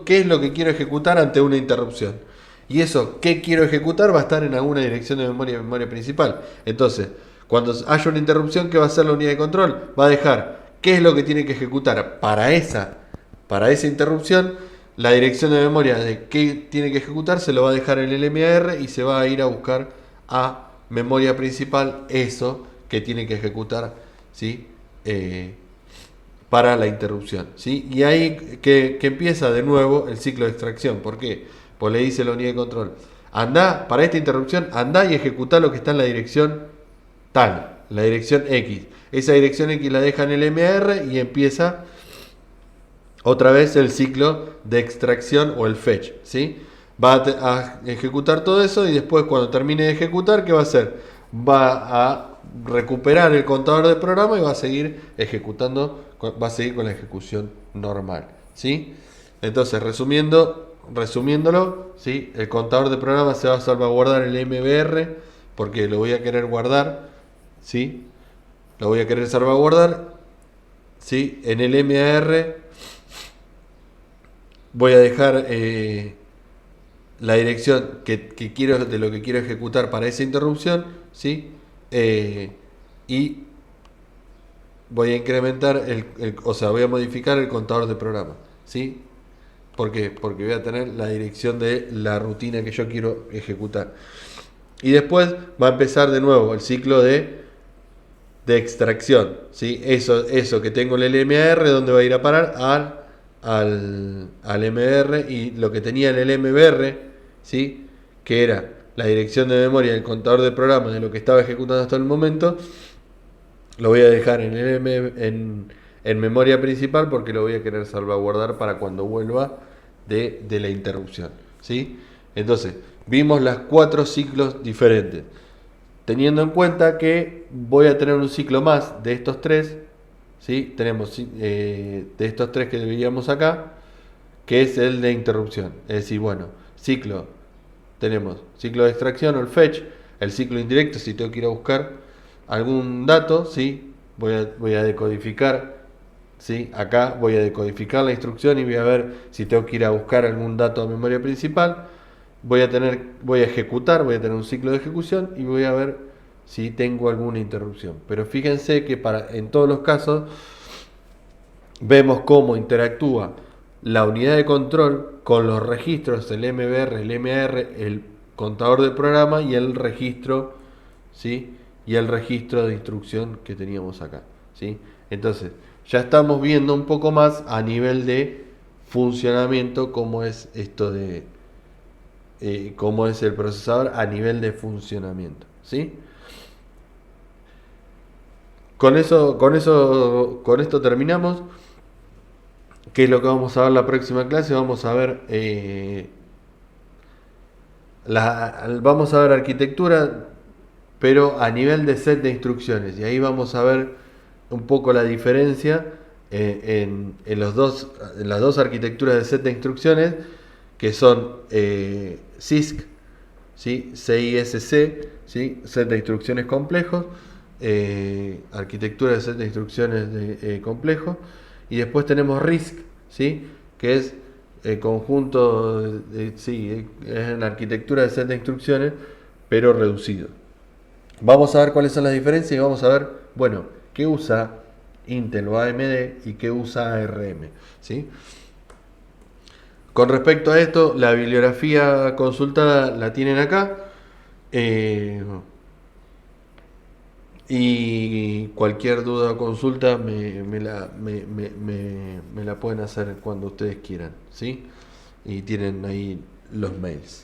S1: qué es lo que quiero ejecutar ante una interrupción. Y eso, qué quiero ejecutar, va a estar en alguna dirección de memoria principal. Entonces, cuando haya una interrupción, ¿qué va a hacer la unidad de control? Va a dejar qué es lo que tiene que ejecutar para esa interrupción. La dirección de memoria de qué tiene que ejecutar se lo va a dejar en el MAR y se va a ir a buscar a memoria principal eso que tiene que ejecutar, ¿sí? Para la interrupción, ¿sí? Y ahí que empieza de nuevo el ciclo de extracción. ¿Por qué? Pues le dice la unidad de control: anda, para esta interrupción, anda y ejecuta lo que está en la dirección tal, la dirección X. Esa dirección X la deja en el MR y empieza otra vez el ciclo de extracción o el fetch, ¿sí? Va a ejecutar todo eso y después, cuando termine de ejecutar, ¿qué va a hacer? Va a recuperar el contador de programa y va a seguir ejecutando, va a seguir con la ejecución normal, ¿sí? Entonces, resumiéndolo, ¿sí? El contador de programa se va a salvaguardar en el MBR porque lo voy a querer guardar, ¿sí? Lo voy a querer salvaguardar, ¿sí? En el MAR voy a dejar la dirección que quiero, de lo que quiero ejecutar para esa interrupción, ¿sí? Y voy a incrementar o sea, voy a modificar el contador de programa, ¿sí? ¿Por qué? Porque voy a tener la dirección de la rutina que yo quiero ejecutar. Y después va a empezar de nuevo el ciclo de extracción, ¿sí? Eso que tengo en el MAR, ¿dónde va a ir a parar? Al MBR, y lo que tenía en el MBR, ¿sí? Que era la dirección de memoria del contador de programa de lo que estaba ejecutando hasta el momento, lo voy a dejar en memoria principal porque lo voy a querer salvaguardar para cuando vuelva de la interrupción, ¿sí? Entonces, vimos las 4 ciclos diferentes, teniendo en cuenta que voy a tener un ciclo más de estos 3, ¿sí? Tenemos de estos 3 que veíamos acá, que es el de interrupción. Es decir, bueno, tenemos ciclo de extracción o el fetch, el ciclo indirecto si tengo que ir a buscar algún dato, ¿sí? Voy a decodificar, ¿sí? Acá voy a decodificar la instrucción y voy a ver si tengo que ir a buscar algún dato a memoria principal. Voy a ejecutar, voy a tener un ciclo de ejecución y voy a ver si tengo alguna interrupción. Pero fíjense que en todos los casos vemos cómo interactúa la unidad de control con los registros, el MBR, el MAR, el contador de programa y el registro, ¿sí? Y el registro de instrucción que teníamos acá, ¿sí? Entonces, ya estamos viendo un poco más a nivel de funcionamiento cómo es esto cómo es el procesador a nivel de funcionamiento, ¿sí? Con esto terminamos. ¿Qué es lo que vamos a ver la próxima clase? Vamos a ver arquitectura, pero a nivel de set de instrucciones. Y ahí vamos a ver un poco la diferencia en las dos arquitecturas de set de instrucciones, que son CISC, ¿sí? CISC, ¿sí? Set de instrucciones complejos, arquitectura de set de instrucciones complejos. Y después tenemos RISC, ¿sí? que es el conjunto, sí, es la arquitectura de set de instrucciones, pero reducido. Vamos a ver cuáles son las diferencias y vamos a ver, bueno, qué usa Intel o AMD y qué usa ARM, ¿sí? Con respecto a esto, la bibliografía consultada la tienen acá. eh, y cualquier duda o consulta me la pueden hacer cuando ustedes quieran, ¿sí? Y tienen ahí los mails.